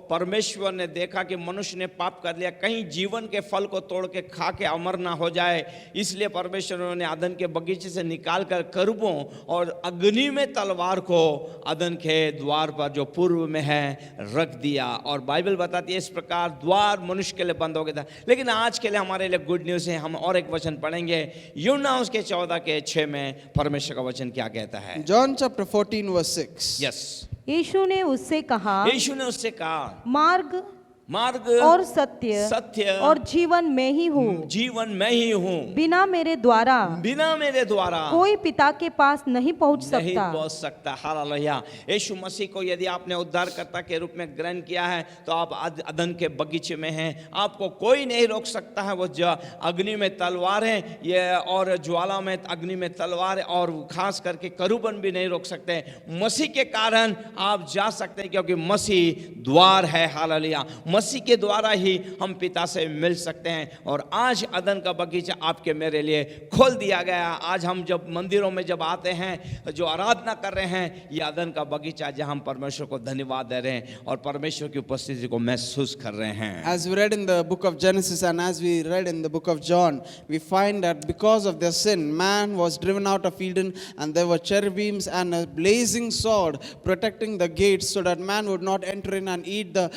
परमेश्वर ने देखा कि मनुष्य ने पाप कर लिया, कहीं जीवन के फल को तोड़ के खा के अमर ना हो जाए, इसलिए परमेश्वर ने अदन के बगीचे से निकालकर करूबों और अग्नि में तलवार को अदन के द्वार पर जो पूर्व में है रख दिया। और बाइबल बताती है इस प्रकार द्वार मनुष्य के लिए बंद हो गया था। लेकिन आज के लिए हमारे लिए गुड न्यूज़ है, हम और एक वचन पढ़ेंगे, यूहन्ना उसके 14 के 6 में परमेश्वर का वचन क्या कहता है। John chapter 14 verse 6. यस, यीशु ने उससे कहा, यीशु ने उससे कहा, मार्ग मार्ग और सत्य सत्य और जीवन में ही हूँ। जीवन मैं ही हूँ, बिना मेरे द्वारा बिना मेरे द्वारा कोई पिता के पास नहीं पहुँच नहीं सकता। पहुंच सकता। हालेलुया। यीशु मसीह को यदि आपने उद्धारकर्ता के रूप में ग्रहण किया है तो आप अदन के बगीचे में हैं, आपको कोई नहीं रोक सकता है। वो जो अग्नि में तलवार है ये और ज्वाला में अग्नि में तलवार है, और खास करके करूबन भी नहीं रोक सकते। मसीह के कारण आप जा सकते हैं, क्योंकि मसीह द्वार है। हालेलुया। मसीह के द्वारा ही हम पिता से मिल सकते हैं। और आज अदन का बगीचा आपके मेरे लिए खोल दिया गया। आज हम जब मंदिरों में जब आते हैं, जो आराधना कर रहे हैं, ये अदन का बगीचा जहां हम परमेश्वर को धन्यवाद दे रहे हैं और परमेश्वर की उपस्थिति को महसूस कर रहे हैं। As we read in the book of Genesis and as we read in the book of John, we find that because of their sin, man was driven out of Eden, and there were cherubims and a blazing sword protecting the gates so that man would not enter in and eat the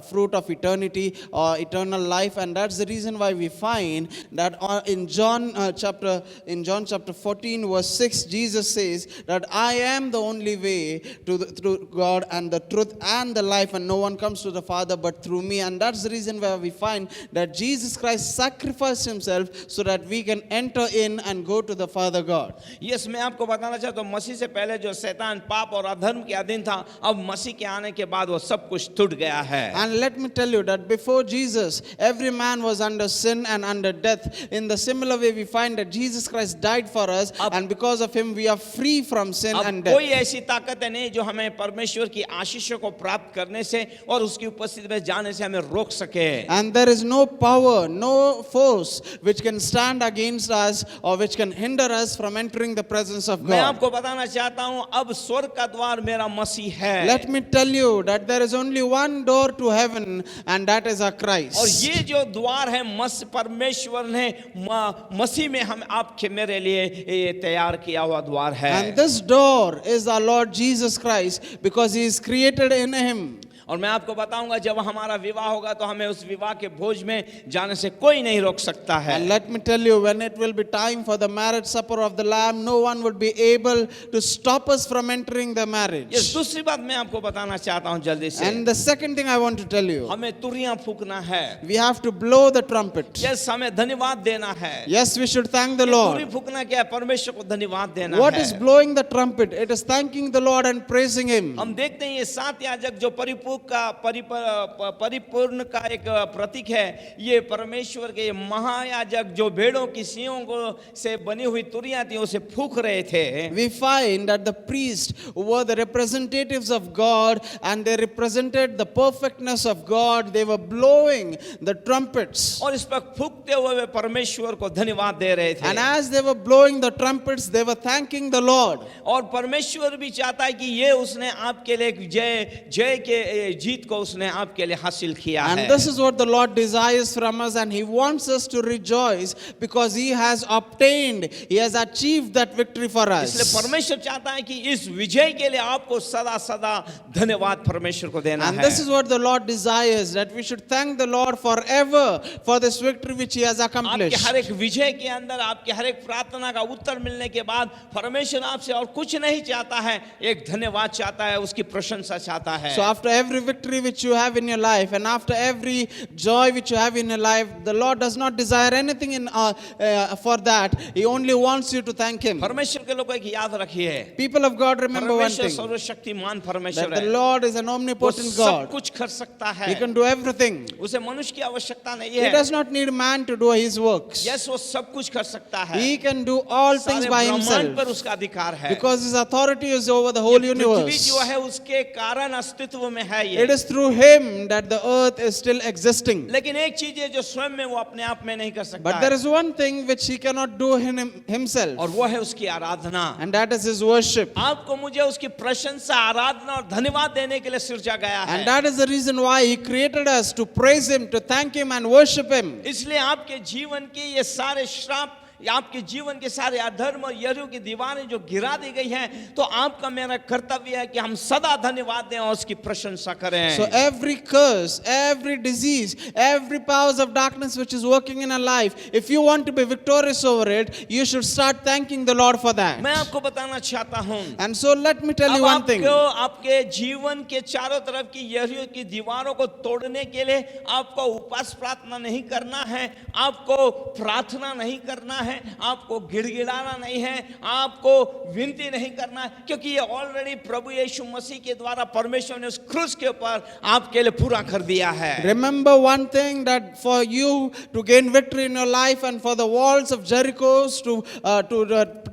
fruit of eternity or eternal life. And that's the reason why we find that in John chapter 14 verse 6, Jesus says that I am the only way to God and the truth and the life, and no one comes to the Father but through me. And that's the reason why we find that Jesus Christ sacrificed himself so that we can enter in and go to the Father God. Yes, मैं आपको बताना चाहता हूँ, मसीह से पहले जो शैतान पाप और अधर्म के अधीन था, अब मसीह के आने के बाद वो सब कुछ टूट गया है। And let me tell you that before Jesus, every man was under sin and under death. In the similar way, we find that Jesus Christ died for us, and because of him, we are free from sin and death. कोई ऐसी ताकत नहीं जो हमें परमेश्वर की आशीषों को प्राप्त करने से और उसकी उपस्थिति में जाने से हमें रोक सके। And there is no power, no force which can stand against us or which can hinder us from entering the presence of मैं God. आपको बताना चाहता हूँ, अब स्वर्ग का द्वार मेरा मसीह है। Let me tell you that there is only one door to heaven, and that is our Christ. और ये जो द्वार है परमेश्वर ने मसीह में हम आपके मेरे लिए ये तैयार किया हुआ द्वार है। And this door is our Lord Jesus Christ, because he is created in him. और मैं आपको बताऊंगा, जब हमारा विवाह होगा तो हमें उस विवाह के भोज में जाने से कोई नहीं रोक सकता है। And let me tell you, when it will be time for the marriage supper of the Lamb, no one would be able to stop us from entering the marriage. ये दूसरी बात मैं आपको बताना चाहता हूँ जल्दी से। And the second thing I want to tell you, हमें तुरियां फूकना है। we have to blow the trumpet. Yes, हमें धन्यवाद देना है। Yes, we should thank the तुरी Lord. फूकना क्या है? परमेश्वर को धन्यवाद देना What है। is blowing the trumpet? It is thanking the Lord and praising him. हम देखते हैं ये सात याजक जो परिपूर्ण का एक प्रतीक है, ये परमेश्वर के महायाजक जो भेड़ों की सींगों को से बनी हुई तुरियां थी उसे फूंक रहे थे। We find that the priests were the representatives of God, and they represented the perfectness of God. They were blowing the trumpets. और इस पर फूंकते हुए वे परमेश्वर को धन्यवाद दे रहे थे। And as they were blowing the trumpets, they were thanking the Lord. और परमेश्वर भी चाहता है कि ये उसने आपके लिए जय के जीत को उसने आपके लिए हासिल किया है। And this is what the Lord desires from us, and he wants us to rejoice because he has obtained, he has achieved that victory for us. इसलिए परमेश्वर चाहता है कि इस विजय के लिए आपको सदा सदा धन्यवाद परमेश्वर को देना And है। this is what the Lord desires, that we should thank the Lord forever for this victory which he has आपके accomplished. हर एक विजय के अंदर, आपके हर एक प्रार्थना का उत्तर मिलने के बाद परमेश्वर आपसे और कुछ नहीं चाहता है, एक धन्यवाद चाहता है, उसकी प्रशंसा चाहता है। So after every victory which you have in your life, and after every joy which you have in your life, the Lord does not desire anything for that. He only wants you to thank him. परमेश्वर के लोगों को याद रखिए, People of God, remember one परमेश्वर thing, सर्वशक्तिमान परमेश्वर that the है। Lord is an वो omnipotent सब God. कुछ कर सकता He है, can do everything. उसे मनुष्य की आवश्यकता नहीं He है। does not need man to do his works. Yes, वो सब कुछ कर सकता है। He can do all things सारे by ब्रह्मांड पर himself उसका अधिकार है। because his authority is over the whole ये पृथ्वी universe. जो है उसके कारण अस्तित्व में है ये। It is through him that the earth is still existing. लेकिन एक चीज है जो स्वयं में वो अपने आप में नहीं कर सकता But there है, is one thing which he cannot do himself, और वो है उसकी आराधना। and that is his worship. आपको मुझे उसकी प्रशंसा, आराधना और धन्यवाद देने के लिए सृजा गया है। And that is the reason why he created us, to praise him, to thank him and worship him. इसलिए आपके जीवन के ये सारे श्राप, आपके जीवन के सारे अधर्म और यरीहो की दीवारें जो गिरा दी गई हैं, तो आपका मेरा कर्तव्य है कि हम सदा धन्यवाद दें और उसकी प्रशंसा करें। So every curse, every disease, every powers of darkness which is working in our life, if you want to be victorious over it, you should start thanking the Lord for that. मैं आपको बताना चाहता हूं, And so let me tell you अब one thing. आपको आपके जीवन के चारों तरफ की यरीहो की दीवारों को तोड़ने के लिए आपको उपवास प्रार्थना नहीं करना है, आपको प्रार्थना नहीं करना है, आपको गिड़गिड़ाना नहीं है, आपको विनती नहीं करना है, क्योंकि ये ऑलरेडी प्रभु यीशु मसीह के द्वारा परमेश्वर ने उस क्रूस के ऊपर आपके लिए पूरा कर दिया है। Remember one thing, that for you to gain victory in your life and for the walls of Jericho to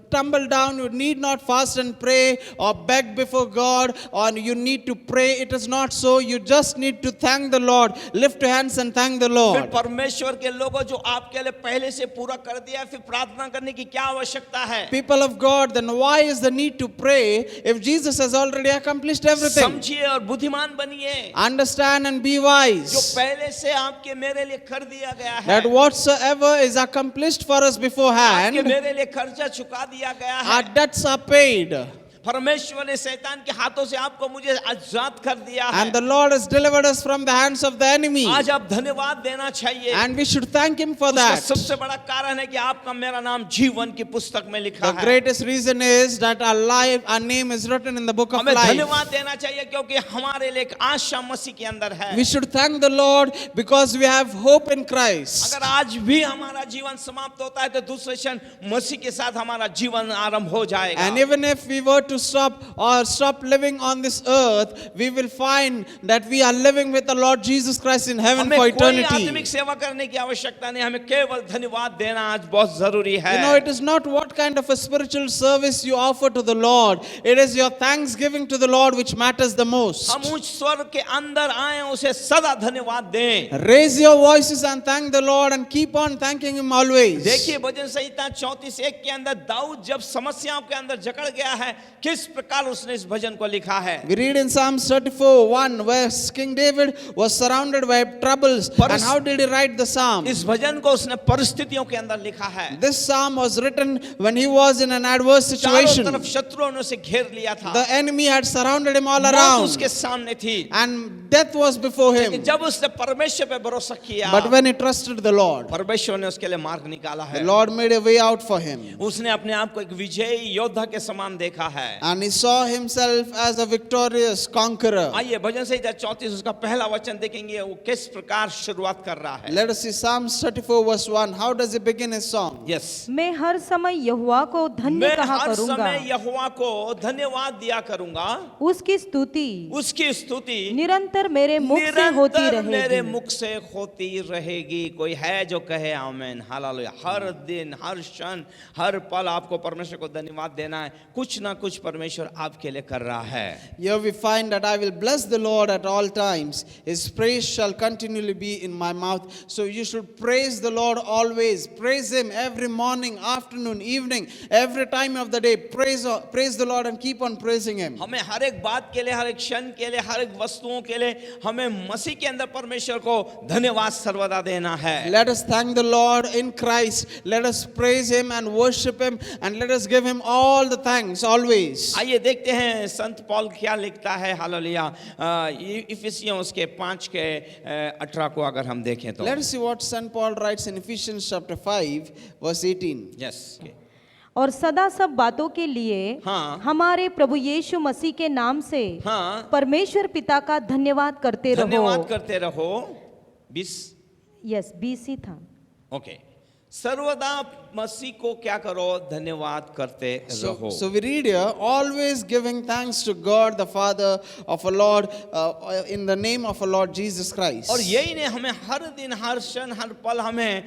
tumble down, you need not fast and pray or beg before God, or you need to pray. It is not so. You just need to thank the Lord. Lift your hands and thank the फिर Lord. परमेश्वर के लोगों जो आपके लिए पहले से पूरा कर दिया, फिर प्रार्थना करने की क्या आवश्यकता है? People of God, then why is the need to pray if Jesus has already accomplished everything? समझिए और बुद्धिमान बनिए, Understand and be जो wise पहले से आपके मेरे लिए कर दिया गया है, that whatsoever is accomplished for us आपके beforehand, मेरे लिए खर्चा चुका दिया गया है। our debts are paid. परमेश्वर ने शैतान के हाथों से आपको मुझे आजाद कर दिया है। And the Lord has delivered us from the hands of the enemy. आज आप धन्यवाद देना चाहिए। And we should thank Him for उसका that. सबसे बड़ा कारण है कि आपका मेरा नाम जीवन की पुस्तक में लिखा The है। greatest reason is that our name is written in the book of हमें life. धन्यवाद देना चाहिए क्योंकि हमारे लिए एक आशा मसीह के अंदर है। We should thank the Lord because we have hope in Christ. अगर आज भी हमारा जीवन समाप्त होता है तो दूसरे क्षण मसीह के साथ हमारा जीवन आरंभ हो जाएगा। And even if we were to stop living on this earth, we will find that we are living with the Lord Jesus Christ in heaven हमें for कोई eternity. आत्मिक सेवा करने की आवश्यकता नहीं, हमें केवल धन्यवाद देना आज बहुत जरूरी है। You know, it is not what kind of a spiritual service you offer to the Lord. It is your thanksgiving to the Lord which matters the most. हम उस स्वर के अंदर आए, उसे सदा धन्यवाद दें। Raise your voices and thank the Lord and keep on thanking Him always. देखिए भजन संहिता 34:1 के अंदर दाऊद जब समस्याओं के अंदर जकड़ गया है, किस प्रकार उसने इस भजन को लिखा है। We read in Psalms 34:1 where King David was surrounded by troubles. And how did he write the psalm? इस भजन को उसने परिस्थितियों के अंदर लिखा है। This psalm was written when he was in an adverse चारों situation. तरफ शत्रुओं ने उसे घेर लिया था, The enemy had surrounded him all मौत around उसके सामने थी, and death was before लेकिन him. जब उसने परमेश्वर पे भरोसा किया, But when he trusted the Lord, परमेश्वर ने उसके लिए मार्ग निकाला the है। Lord made a way out for him. उसने अपने आप को एक विजयी योद्धा के समान देखा है। And he saw himself as a victorious conqueror. आइए भजन संहिता 34 उसका पहला वचन देखेंगे, वो किस प्रकार शुरुआत कर रहा है। Let us see Psalms 34 verse 1. How does he begin his song? Yes, मैं हर समय यहोवा को धन्य मैं कहा हर करूंगा, समय यहोवा को धन्यवाद दिया करूंगा, उसकी स्तुति उसकी स्तुति निरंतर मेरे मुख से होती निरंतर मेरे रहेगी। मुख से होती रहेगी। कोई है जो कहे आमीन, हालेलुया। हर दिन, हर क्षण, हर पल आपको परमेश्वर को धन्यवाद देना है। कुछ ना कुछ परमेश्वर आपके लिए कर रहा है। Here we find that I will bless the Lord at all times. His praise shall continually be in my mouth. So you should praise the Lord always. Praise Him every morning, afternoon, evening, every time of the day. Praise the Lord and keep on praising Him. हमें हर एक बात के लिए, हर एक क्षण के लिए, हर एक वस्तुओं के लिए हमें मसीह के अंदर परमेश्वर को धन्यवाद सर्वदा देना है। Let us thank the Lord in Christ. Let us praise Him and worship Him, and let us give Him all the thanks always. आइए देखते हैं संत पौल क्या लिखता है। हालेलुया। इफिसियों उसके 5 के 18 को अगर हम देखें तो Let us see what St. Paul writes in Ephesians chapter 5 verse 18. Yes, और सदा सब बातों के लिए हाँ। हमारे प्रभु यीशु मसीह के नाम से हाँ, परमेश्वर पिता का धन्यवाद करते धन्यवाद रहो। करते रहो। 20 यस, 20 ही था। ओके, सर्वदा मसीह को क्या करो, धन्यवाद करते रहो। So we read here, always giving thanks to God the Father of our Lord in the name of our Lord Jesus Christ. और यही ने हमें हर दिन, हर क्षण, हर पल हमें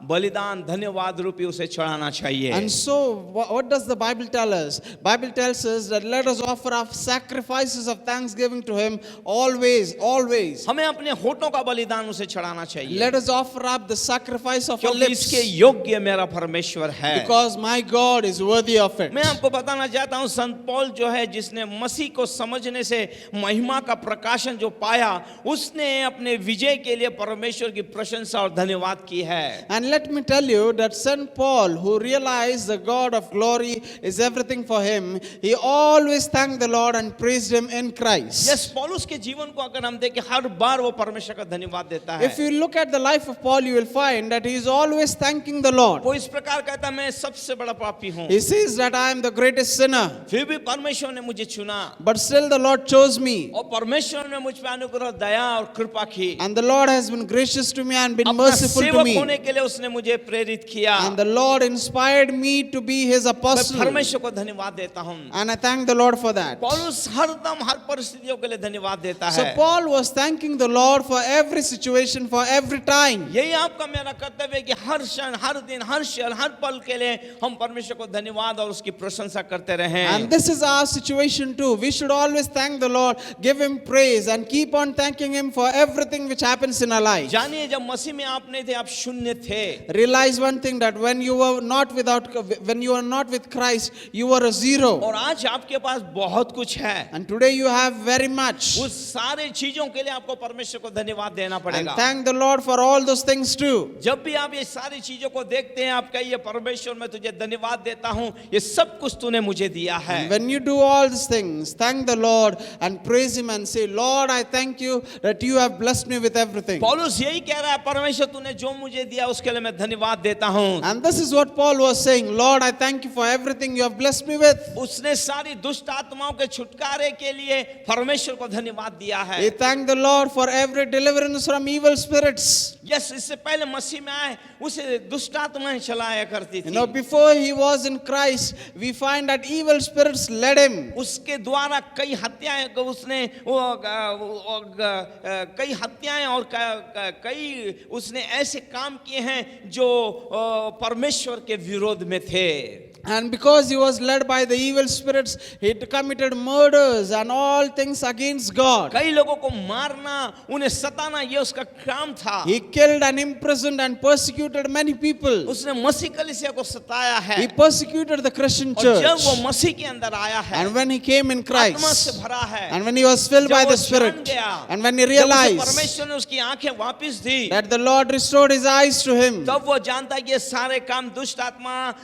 बलिदान धन्यवाद रूपी उसे चढ़ाना चाहिए। And so what does the Bible tell us? Bible tells us that let us offer up sacrifices of thanksgiving to Him always, always. हमें अपने होठों का बलिदान उसे चढ़ाना चाहिए, Let us offer up the sacrifice of our क्योंकि lips. उसके योग्य मेरा परमेश्वर है। because my God is worthy of it. मैं आपको बताना चाहता हूं, संत पौल जो है, जिसने मसीह को समझने से महिमा का प्रकाशन जो पाया, उसने अपने विजय के लिए परमेश्वर की प्रशंसा और धन्यवाद की है। And let me tell you that St. Paul, who realized the God of glory is everything for him, he always thanked the Lord and praised him in Christ. Yes, पौलुस के जीवन को अगर हम देखें, हर बार वो परमेश्वर का धन्यवाद देता है। If you look at the life of Paul, you will find that he is always thanking the Lord. वो इस प्रकार कहता, मैं सबसे बड़ा पापी हूँ, He says that I am the greatest sinner, फिर भी परमेश्वर ने मुझे चुना, but still the Lord chose me. और परमेश्वर ने मुझ पे अनुग्रह, दया और कृपा की। And the Lord has been gracious to me and been अपना merciful to सेवक me. होने के लिए उसने मुझे प्रेरित किया। And the Lord inspired me to be his मैं apostle. परमेश्वर को धन्यवाद देता हूँ। And I thank the Lord for that. पौलुस हरदम हर परिस्थितियों के लिए धन्यवाद देता So है। Paul was thanking the Lord for every situation, for every time. यही आपका मेरा कर्तव्य है कि हर क्षण, हर दिन, हर क्षण, हर पल के लिए हम परमेश्वर को धन्यवाद और उसकी प्रशंसा करते रहें। And this is our situation too. We should always thank the Lord, give him praise and keep on thanking him for everything which happens in our life. जानिए, जब मसीह में आप नहीं थे, आप शून्य थे। Realize one thing, that when you were not with Christ, you were a zero. और आज आपके पास बहुत कुछ है। And today you have very much. उस सारे चीजों के लिए आपको परमेश्वर को धन्यवाद देना And पड़ेगा। thank the Lord for all those things too. जब भी आप ये सारी चीजों को देखते हैं, आप कहिए, परमेश्वर मैं तुझे धन्यवाद देता हूँ, ये सब कुछ तूने मुझे दिया है। And when you do all these things, thank the Lord and praise him and say, Lord, I thank you that you have blessed me with everything. पौलुस यही कह रहा है, परमेश्वर तूने जो मुझे दिया उसके लिए मैं धन्यवाद देता हूँ। And this is what Paul was saying, Lord, I thank you for everything you have blessed me with. उसने सारी दुष्ट आत्माओं के छुटकारे के लिए परमेश्वर को धन्यवाद दिया है। He thanked the Lord for every deliverance from evil spirits. Yes, इससे पहले मसीह में आए, उसे दुष्ट आत्माएं चलाया करती You थी। know, before he was in Christ, we find that evil spirits led him. उसके द्वारा कई हत्याएं उसने कई हत्याएं और कई उसने ऐसे काम किए हैं जो परमेश्वर के विरोध में थे। And because he was led by the evil spirits, he committed murders and all things against God. कई लोगों को मारना, उन्हें सताना, ये उसका काम था। He killed and imprisoned and persecuted many people. उसने मसीह कलीसिया को सताया है। He persecuted the Christian और church. जब वो मसीह के अंदर आया है, And when he came in आत्मा Christ, से भरा है, and when he was filled जब by वो the जान Spirit, गया, and when he जब उसे realized परमेश्वर ने उसकी आंखें वापस दी, that the Lord restored his eyes to him, तब वो जानता कि ये सारे काम दुष्ट आत्मा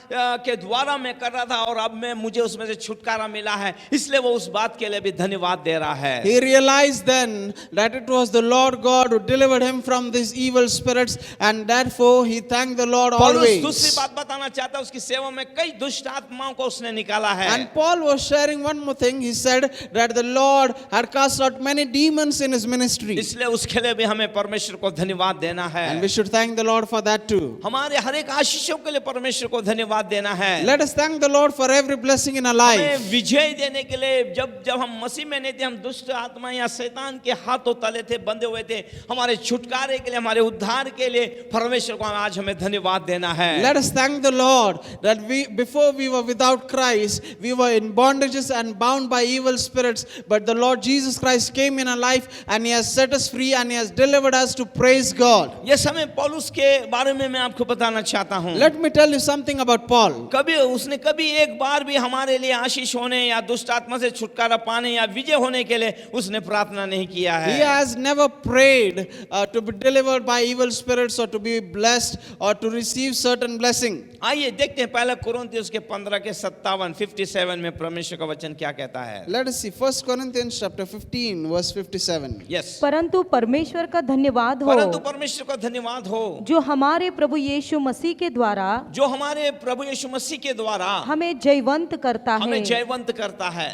के द्वारा मैं कर रहा था और अब मैं मुझे उसमें से छुटकारा मिला है, इसलिए वो उस बात के लिए भी धन्यवाद दे रहा है। he realized then that it was the Lord God who delivered him from these evil spirits, and therefore he thanked the Lord पौलुस दूसरी always. बात बताना चाहता है, उसकी सेवा में कई दुष्ट आत्माओं को उसने निकाला है। And Paul was sharing one more thing. He said that the Lord had cast out many demons in his ministry, इसलिए उसके लिए भी हमें परमेश्वर को धन्यवाद देना है। and we should thank the Lord for that too. हमारे हर एक आशीषों के लिए परमेश्वर को धन्यवाद देना है। Let us thank the Lord for every blessing in our हमें life. विजय देने के लिए, जब हम मसीह में नहीं थे, हम दुष्ट आत्मा या शैतान के हाथों तले थे, बंधे हुए थे, हमारे छुटकारे के लिए, हमारे उद्धार के लिए परमेश्वर को आज हमें धन्यवाद देना है। Let us thank the Lord that before we were without Christ, we were in bondages and bound by evil spirits, but the Lord Jesus Christ came in our life and he has set us free and he has delivered us to praise God. ये समय पौलुस के बारे में मैं आपको बताना चाहता हूँ। Let me tell you something about Paul. उसने कभी एक बार भी हमारे लिए आशीष होने या दुष्ट आत्मा से छुटकारा पाने या विजय होने के लिए उसने प्रार्थना नहीं किया है। He has never prayed to be delivered by evil spirits or to be blessed or to receive certain blessing. आइए देखते हैं पहला कुरिन्थियों के 15 के 57 में परमेश्वर का वचन क्या कहता है। Let us see 1 Corinthians chapter 15 verse 57. Yes, परंतु परमेश्वर का धन्यवाद परंतु हो परमेश्वर का धन्यवाद हो जो हमारे प्रभु यीशु मसीह के द्वारा जो हमारे प्रभु यीशु मसीह के द्वारा हमें जयवंत करता हमें है। जयवंत करता है।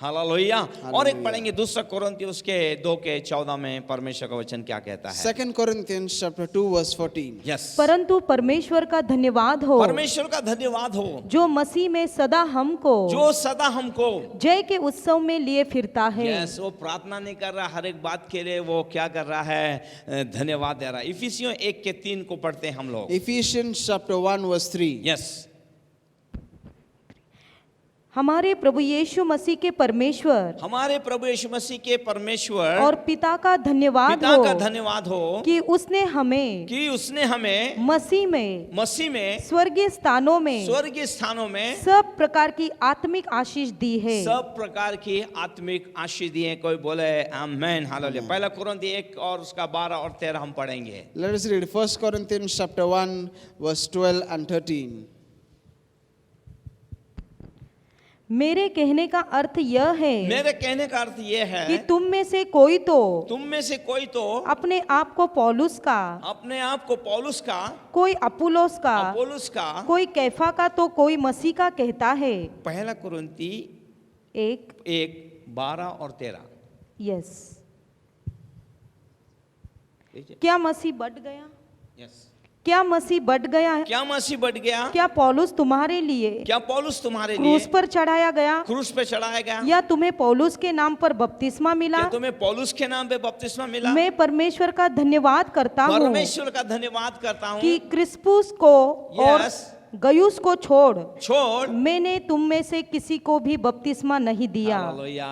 हालेलुया। और एक पढ़ेंगे दूसरा कुरिन्थियों के 2 के 14 में परमेश्वर का वचन क्या कहता है। 2 Corinthians chapter 2 verse 14. यस, परंतु परमेश्वर का धन्यवाद हो परमेश्वर का धन्यवाद हो जो मसीह में सदा हमको जो सदा हमको जय के उत्सव में लिए फिरता है। यस, वो प्रार्थना नहीं कर रहा, हर एक बात के लिए वो क्या कर रहा है, धन्यवाद दे रहा है। इफिसियों 1 के 3 को पढ़ते हैं हम लोग। Ephesians chapter 1 verse 3. यस, हमारे प्रभु यीशु मसीह के परमेश्वर हमारे प्रभु यीशु मसीह के परमेश्वर और पिता का धन्यवाद पिता का हो धन्यवाद हो कि उसने हमें हमें मसीह में स्वर्गीय स्थानों में सब प्रकार की आत्मिक आशीष दी है। सब प्रकार की आत्मिक आशीष दी है। कोई बोले आमेन, हालेलुया। पहला कुरिन्थी 1 और उसका 12 और 13 हम पढ़ेंगे। Let us read 1 Corinthians chapter 1 verse 12 and 13. मेरे कहने का अर्थ यह मेरे है कहने का अर्थ ये है कि तुम में से कोई तो अपने आप को पौलुस का, कोई अपुलोस का, कोई कैफा का, तो कोई मसीह का कहता है। पहला कुरिन्थी 1 12 और 13। यस। क्या मसीह बढ़ गया? यस। क्या मसीह बढ़ गया है? क्या मसीह बढ़ गया? क्या पौलुस तुम्हारे लिए क्रूस पर चढ़ाया गया? क्रूस पे चढ़ाया गया? या तुम्हें पौलुस के नाम पर बपतिस्मा मिला? क्या तुम्हें पौलुस के नाम पे बपतिस्मा मिला? मैं परमेश्वर का धन्यवाद करता हूँ कि क्रिस्पुस को और गयुस को छोड़ मैंने तुम में से किसी को भी बपतिस्मा नहीं दिया। हालेलुया।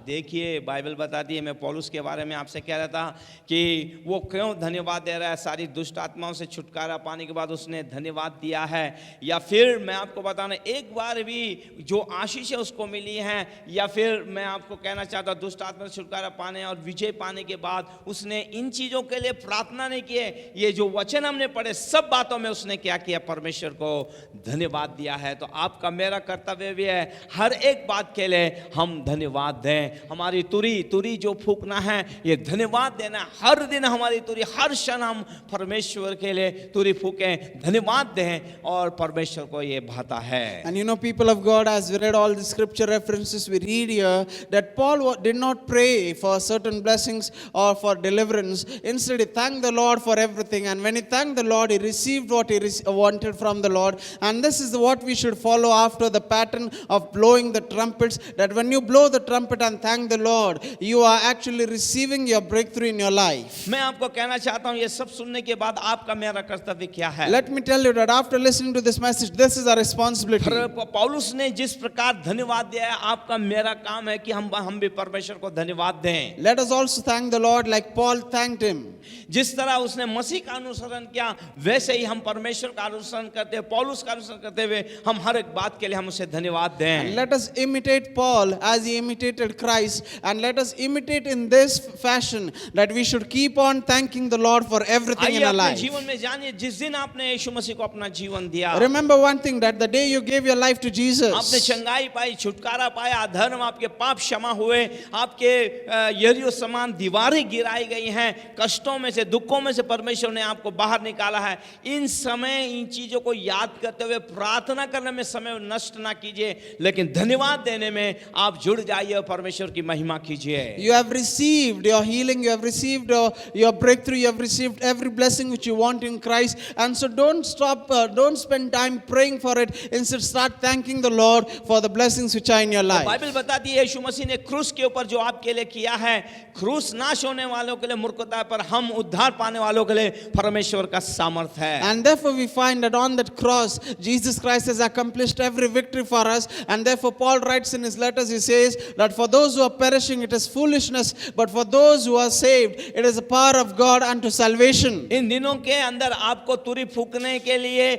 देखिए बाइबल बताती है, मैं पौलुस के बारे में आपसे कह रहा था कि वो क्यों धन्यवाद दे रहा है। सारी दुष्ट आत्माओं से छुटकारा पाने के बाद उसने धन्यवाद दिया है। या फिर मैं आपको बताना, एक बार भी जो आशीष है उसको मिली है। या फिर मैं आपको कहना चाहता हूँ, दुष्ट आत्मा से छुटकारा पाने और विजय पाने के बाद उसने इन चीज़ों के लिए प्रार्थना नहीं की है। ये जो वचन हमने पढ़े, सब बातों में उसने क्या किया? परमेश्वर को धन्यवाद दिया है। तो आपका मेरा कर्तव्य भी है, हर एक बात के लिए हम धन्यवाद दें। हमारी तुरी जो फूकना है, ये धन्यवाद देना। हर दिन हमारी तुरी, हर क्षण हम परमेश्वर के लिए तुरी फूकें, धन्यवाद दें, और परमेश्वर को ये भाता है। And you know, people of God, as we read all the scripture references, we read here that Paul did not pray for certain blessings or for deliverance. Instead, he thanked the Lord for everything. And when he thanked the Lord, he received what he wanted from the Lord. And this is what we should follow after the pattern of blowing the trumpets. That when you blow the trumpet and thank the Lord, you are actually receiving your breakthrough in your life. मैं आपको कहना चाहता हूँ, ये सब सुनने के बाद आपका मेरा कर्तव्य क्या है? Let me tell you that after listening to this message, this is our responsibility. पौलुस ने जिस प्रकार धन्यवाद दिया है, आपका मेरा काम है कि हम भी परमेश्वर को धन्यवाद दें। Let us also thank the Lord like Paul thanked him. जिस तरह उसने मसीह का अनुसरण किया, वैसे ही हम परमेश्वर का अनुसरण करते हैं। पौलुस का अनुसरण करते हुए हम हर एक बात के लिए हम उसे धन्यवाद दें। And let us imitate Paul as he imitated Christ, and let us imitate in this fashion that we should keep on thanking the Lord for everything in our life. जीवन में जानिए, जिस दिन आपने यीशु मसीह को अपना जीवन दिया, Remember one thing, that the day you gave your life to आपने Jesus, चंगाई पाई, छुटकारा पाया, धर्म, आपके पाप क्षमा हुए, आपके यरीहो समान दीवारें गिराई गई हैं, कष्टों में से, दुखों में से परमेश्वर ने आपको बाहर निकाला है। इन समय इन चीजों को याद करते हुए प्रार्थना करने में समय नष्ट ना कीजिए, लेकिन धन्यवाद देने में आप जुड़ जाइए और परमेश्वर की महिमा कीजिए। you have received your healing, you have received your breakthrough, you have received every blessing which you want in Christ, and so don't don't spend time praying for it. Instead, start thanking the Lord for the blessings which are in your life. Bible बताती है, यीशु मसीह ने क्रूस के ऊपर जो आपके लिए किया है, क्रूस नाश होने वालों के लिए मूर्खता है, पर हम उद्धार पाने वालों के लिए परमेश्वर का सामर्थ है। And therefore we find that on that cross, Jesus Christ has accomplished every victory for us. And therefore Paul writes in his letters, he says that for those who are perishing it is foolishness, but for those who are saved it is the power of God unto salvation. इन दिनों के अंदर आपको तुरी फूकने के लिए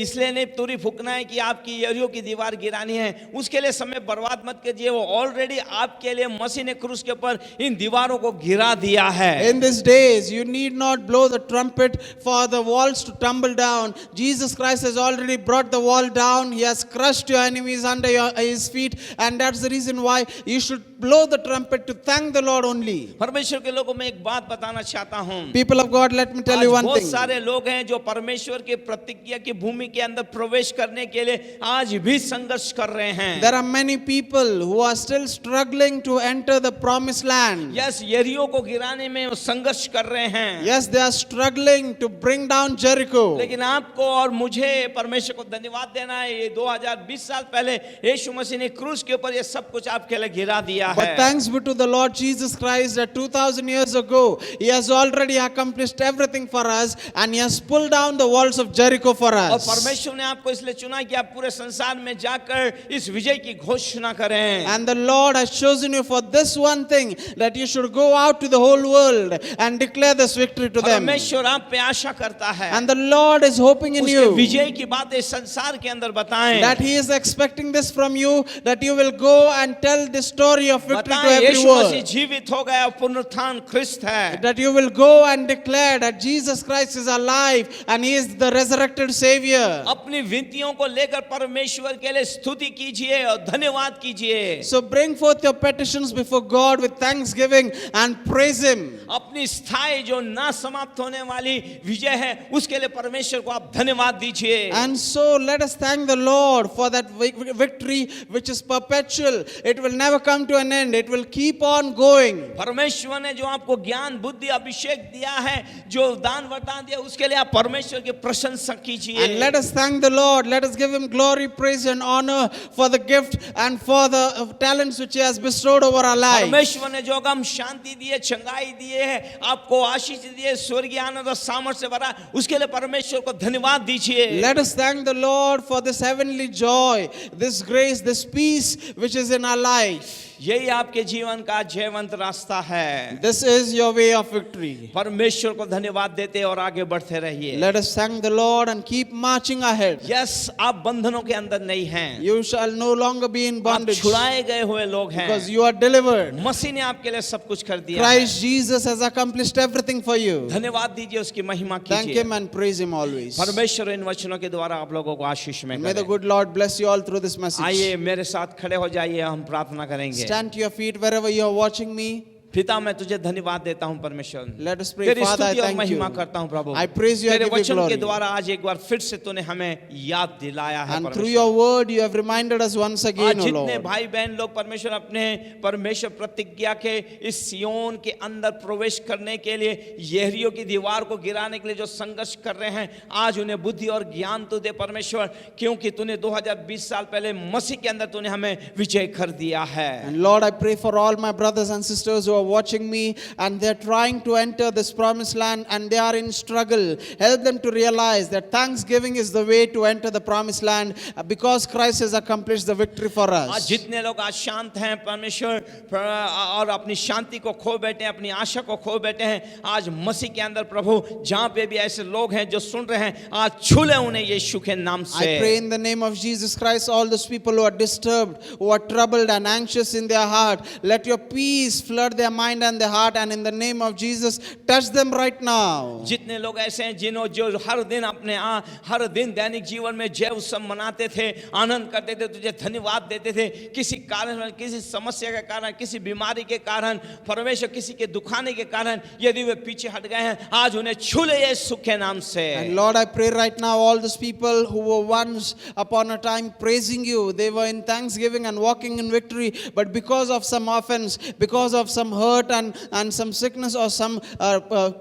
इसलिए नहीं तुरी फूकना है कि आपकी यरीहो की दीवार गिरानी है, उसके लिए समय बर्बाद मत कीजिए। वो ऑलरेडी आपके लिए मसीह ने क्रूस के ऊपर इन दीवारों को गिरा दिया है। In these days you need not blow the trumpet for the walls to tumble down. Jesus Christ has already brought the wall down. He has crushed your enemies under his feet, and that's the reason why you should blow the trumpet to thank the Lord only. परमेश्वर के लोगों में एक बात बताना चाहता हूँ। People of God, let me tell you one बहुत thing. सारे लोग हैं जो परमेश्वर के प्रतिज्ञा की भूमि के अंदर प्रवेश करने के लिए आज भी संघर्ष कर रहे हैं। There are many people who are still struggling to enter the promised land. Yes, यरीहो को गिराने में वो संघर्ष कर रहे हैं। Yes, they are struggling to bring down Jericho. लेकिन आपको और मुझे परमेश्वर को धन्यवाद देना है। ये 2020 साल पहले यीशु मसीह ने क्रूस के ऊपर ये सब कुछ आपके लिए गिरा दिया है। But thanks be to the Lord Jesus Christ that 2000 years ago, He has already accomplished everything for us and He has pulled down the walls of Jericho for और us. परमेश्वर ने आपको इसलिए चुना कि आप पूरे संसार में जाकर इस विजय की घोषणा करें। And the Lord has chosen you for this one thing, that you should go out to the whole world and declare this victory to them. परमेश्वर आप पे आशा करता है And the Lord is hoping in उसके you, विजय की बातें संसार के अंदर बताएं। that He is expecting this from you, that you will go and tell the story of victory to बताएं every यीशु मसीह world. जीवित हो गया, पुनरुत्थान ख्रिस्त है। That you will go and declare that Jesus Christ is alive and He is the resurrected Savior. अपनी विनतियों को लेकर परमेश्वर के लिए स्तुति कीजिए और धन्यवाद कीजिए। So bring forth your petitions before God with thanksgiving and praise Him. अपनी स्थायी जो ना समाप्त होने वाली विजय है उसके लिए परमेश्वर को आप धन्यवाद दीजिए। And so let us thank the Lord for that victory which is perpetual. It will never come to an end. It will keep on going. परमेश्वर ने जो आपको ज्ञान बुद्धि अभिषेक दिया है, जो दान वरदान दिया, उसके लिए आप परमेश्वर की प्रशंसा कीजिए। And let us thank the Lord. Let us give Him glory, praise and honor for the gift and for the talents which He has bestowed over our lives. परमेश्वर ने जो हम शांति दिए, चंगाई दिए है, आपको आशीष दिए, स्वर्गीय आनंद और सामर्थ से भरा, उसके लिए परमेश्वर को धन्यवाद दीजिए। Let us thank the Lord for this heavenly joy, this grace, this peace which is in our life. यही आपके जीवन का जयवंत रास्ता है। This is your way of victory. परमेश्वर को धन्यवाद देते और आगे बढ़ते रहिए। Let us thank the Lord and keep marching ahead. Yes, आप बंधनों के अंदर नहीं हैं, You shall no longer be in आप bondage छुड़ाए गए हुए लोग because हैं। you are delivered. मसीह ने आपके लिए सब कुछ कर दिया है। Christ Jesus has accomplished everything for you. धन्यवाद दीजिए, उसकी महिमा Thank कीजिए। Him and praise Him always. परमेश्वर इन वचनों के द्वारा आप लोगों को आशीष में May the करे। good Lord bless you all through this message. आइए मेरे साथ खड़े हो जाइए, हम प्रार्थना करेंगे। Stand to your feet wherever you are watching me. पिता, मैं तुझे धन्यवाद देता हूँ परमेश्वर। Let us pray. तेरी Father, I स्तुति और thank महिमा you. करता हूँ प्रभु। I praise you, I तेरे give you वचन के glory. द्वारा आज एक बार फिर से तूने हमें याद दिलाया है And through परमेश्वर। your word, you have reminded us once आज again, O जितने Lord. भाई बहन लोग परमेश्वर अपने परमेश्वर प्रतिज्ञा के इस सियोन के अंदर प्रवेश करने के लिए, यरीहो की दीवार को गिराने के लिए जो संघर्ष कर रहे हैं, आज उन्हें बुद्धि और ज्ञान तू दे परमेश्वर, क्योंकि तूने 2020 साल पहले मसीह के अंदर तूने हमें विजय कर दिया है। And Lord, I pray for all my brothers and sisters who are watching me and they're trying to enter this promised land and they are in struggle. Help them to realize that thanksgiving is the way to enter the promised land because Christ has accomplished the victory for आज us. जितने लोग आज शांत हैं परमेश्वर और अपनी शांति को खो बैठे हैं, अपनी आशा को खो बैठे हैं, आज मसीह के अंदर प्रभु जहाँ पे भी ऐसे लोग हैं जो सुन रहे हैं, आज छू ले उन्हें यीशु के नाम से। I pray in the name of Jesus Christ, all those people who are disturbed, who are troubled and anxious in their heart, let your peace flood their mind and their heart, and in the name of Jesus, touch them right now. जितने लोग ऐसे हैं जिन्हों जो हर दिन अपने हर दिन दैनिक जीवन में जय उत्सव मनाते थे, आनंद करते थे, तुझे धन्यवाद देते थे, किसी कारण, किसी समस्या के कारण, किसी बीमारी के कारण, परमेश्वर किसी के दुखाने के कारण यदि वे पीछे हट गए हैं, आज उन्हें छू ले यीशु के नाम से। And Lord, I pray right now, all those people who were once upon a time praising you, they were in thanksgiving and walking in victory, but because of some offense, because of some hurt and some sickness or some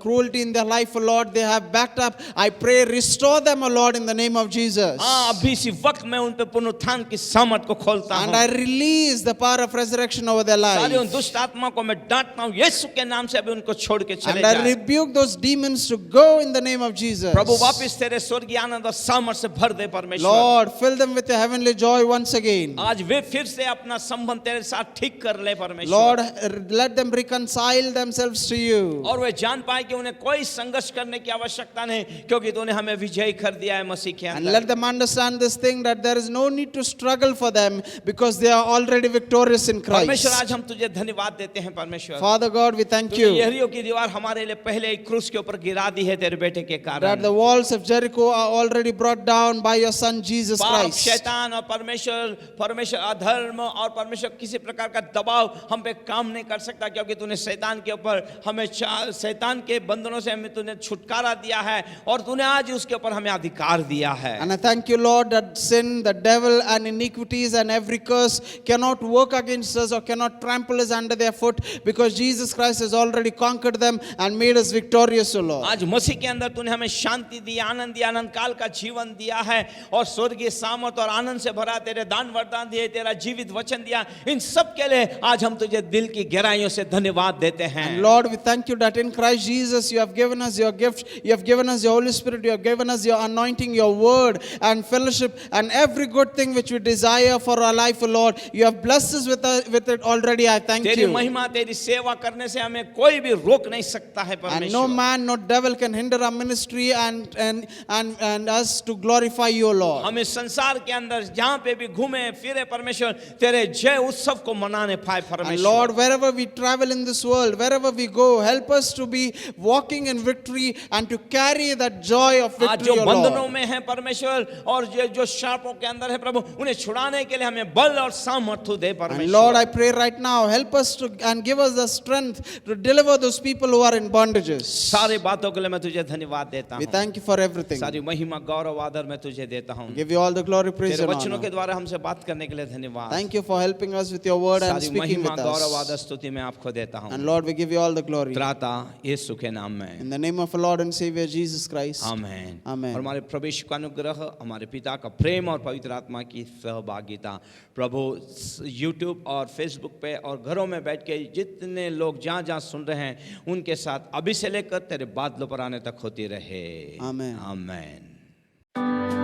cruelty in their life, O Lord, they have backed up. I pray, restore them, O Lord, in the name of Jesus. अभी इसी वक्त मैं उन पे पुनरुत्थान की सामर्थ को खोलता And हूँ। I release the power of resurrection over their सारी उन life. दुष्ट आत्मा को मैं डांटता हूँ यीशु के नाम से, अभी उनको छोड़ के चले And I जाए। rebuke those demons to go in the name of Jesus. प्रभु वापस तेरे स्वर्गीय आनंद और सामर्थ से भर दे परमेश्वर। Lord, fill them with your heavenly joy once again. आज वे फिर से अपना संबंध तेरे साथ ठीक कर ले परमेश्वर। Lord, let them reconcile themselves to you. और वे जान पाए कि उन्हें कोई संघर्ष करने की आवश्यकता नहीं, क्योंकि तूने हमें विजय कर दिया है मसीह के And अंदर। let them understand this thing, that there is no need to struggle for them because they are already victorious in परमेश्वर, Christ. आज हम तुझे धन्यवाद देते हैं परमेश्वर। Father God, we thank तूने you यरीहो की दीवार हमारे लिए पहले ही क्रूस के ऊपर गिरा दी है तेरे बेटे के that कारण। the walls of Jericho are already brought down by your son Jesus पाप, Christ. शैतान और परमेश्वर अधर्म और परमेश्वर किसी प्रकार का दबाव हम पे काम नहीं कर सकता, क्योंकि तूने शैतान के ऊपर हमें शैतान के बंधनों से हमें तूने छुटकारा दिया है और तूने आज उसके ऊपर हमें अधिकार दिया है। And I thank you, Lord, that sin, the devil, and iniquities and every curse cannot work against us or cannot trample us under their foot, because Jesus Christ has already conquered them and made us victorious, O Lord. आज मसीह के अंदर तूने हमें शांति दी, आनंद दिया, अनंत काल का जीवन दिया है और स्वर्गीय सामर्थ और आनंद से भरा तेरे दान वरदान दिए, तेरा जीवित वचन दिया। इन सब के लिए आज हम तुझे दिल की गहराइयों से धन्यवाद देते हैं। And Lord, we thank you that in Christ Jesus you have given us your gift, you have given us your Holy Spirit, you have given us your anointing, your word and fellowship and every good thing which we desire for our life, O Lord. You have blessed us with it already. I thank तेरी you. महिमा, तेरी सेवा करने से हमें कोई भी रोक नहीं सकता है And no परमेश्वर। man, no devil can hinder our ministry and us to glorify you, O Lord. हमें संसार के अंदर जहाँ पे भी घूमे फिरे परमेश्वर तेरे जय उत्सव को मनाने पाए And परमेश्वर। Lord, wherever we travel in this world, wherever we go, help us to be walking in victory and to carry that joy of आज victory, जो O बंधनों Lord. में है परमेश्वर और जो शापों के अंदर है प्रभु, उन्हें छुड़ाने के लिए हमें बल और सामर्थ्य दे And Lord, I परमेश्वर। pray right now, help us to and give us the strength to deliver those people who are in bondages. सारी बातों के लिए मैं तुझे धन्यवाद देता We हूँ। thank you for everything. सारी महिमा गौरव आदर मैं तुझे देता हूँ। Give you all the glory, praise तेरे and वचनों के honor. द्वारा हमसे बात करने के लिए धन्यवाद। Thank you for helping us with your word and सारी speaking महिमा with गौरव आदर us. स्तुति मैं आपको देता हूँ। And Lord, we give you all the glory. त्राता यीशु के नाम में In the name of our Lord and Savior Jesus Christ. Amen. Amen. और हमारे प्रवेश का अनुग्रह, हमारे पिता का प्रेम और पवित्र आत्मा की सहभागिता प्रभु YouTube और Facebook पे और घरों में बैठ के जितने लोग जहाँ जहाँ सुन रहे हैं उनके साथ अभी से लेकर तेरे बादलों पर आने तक होती रहे। Amen. आमेन।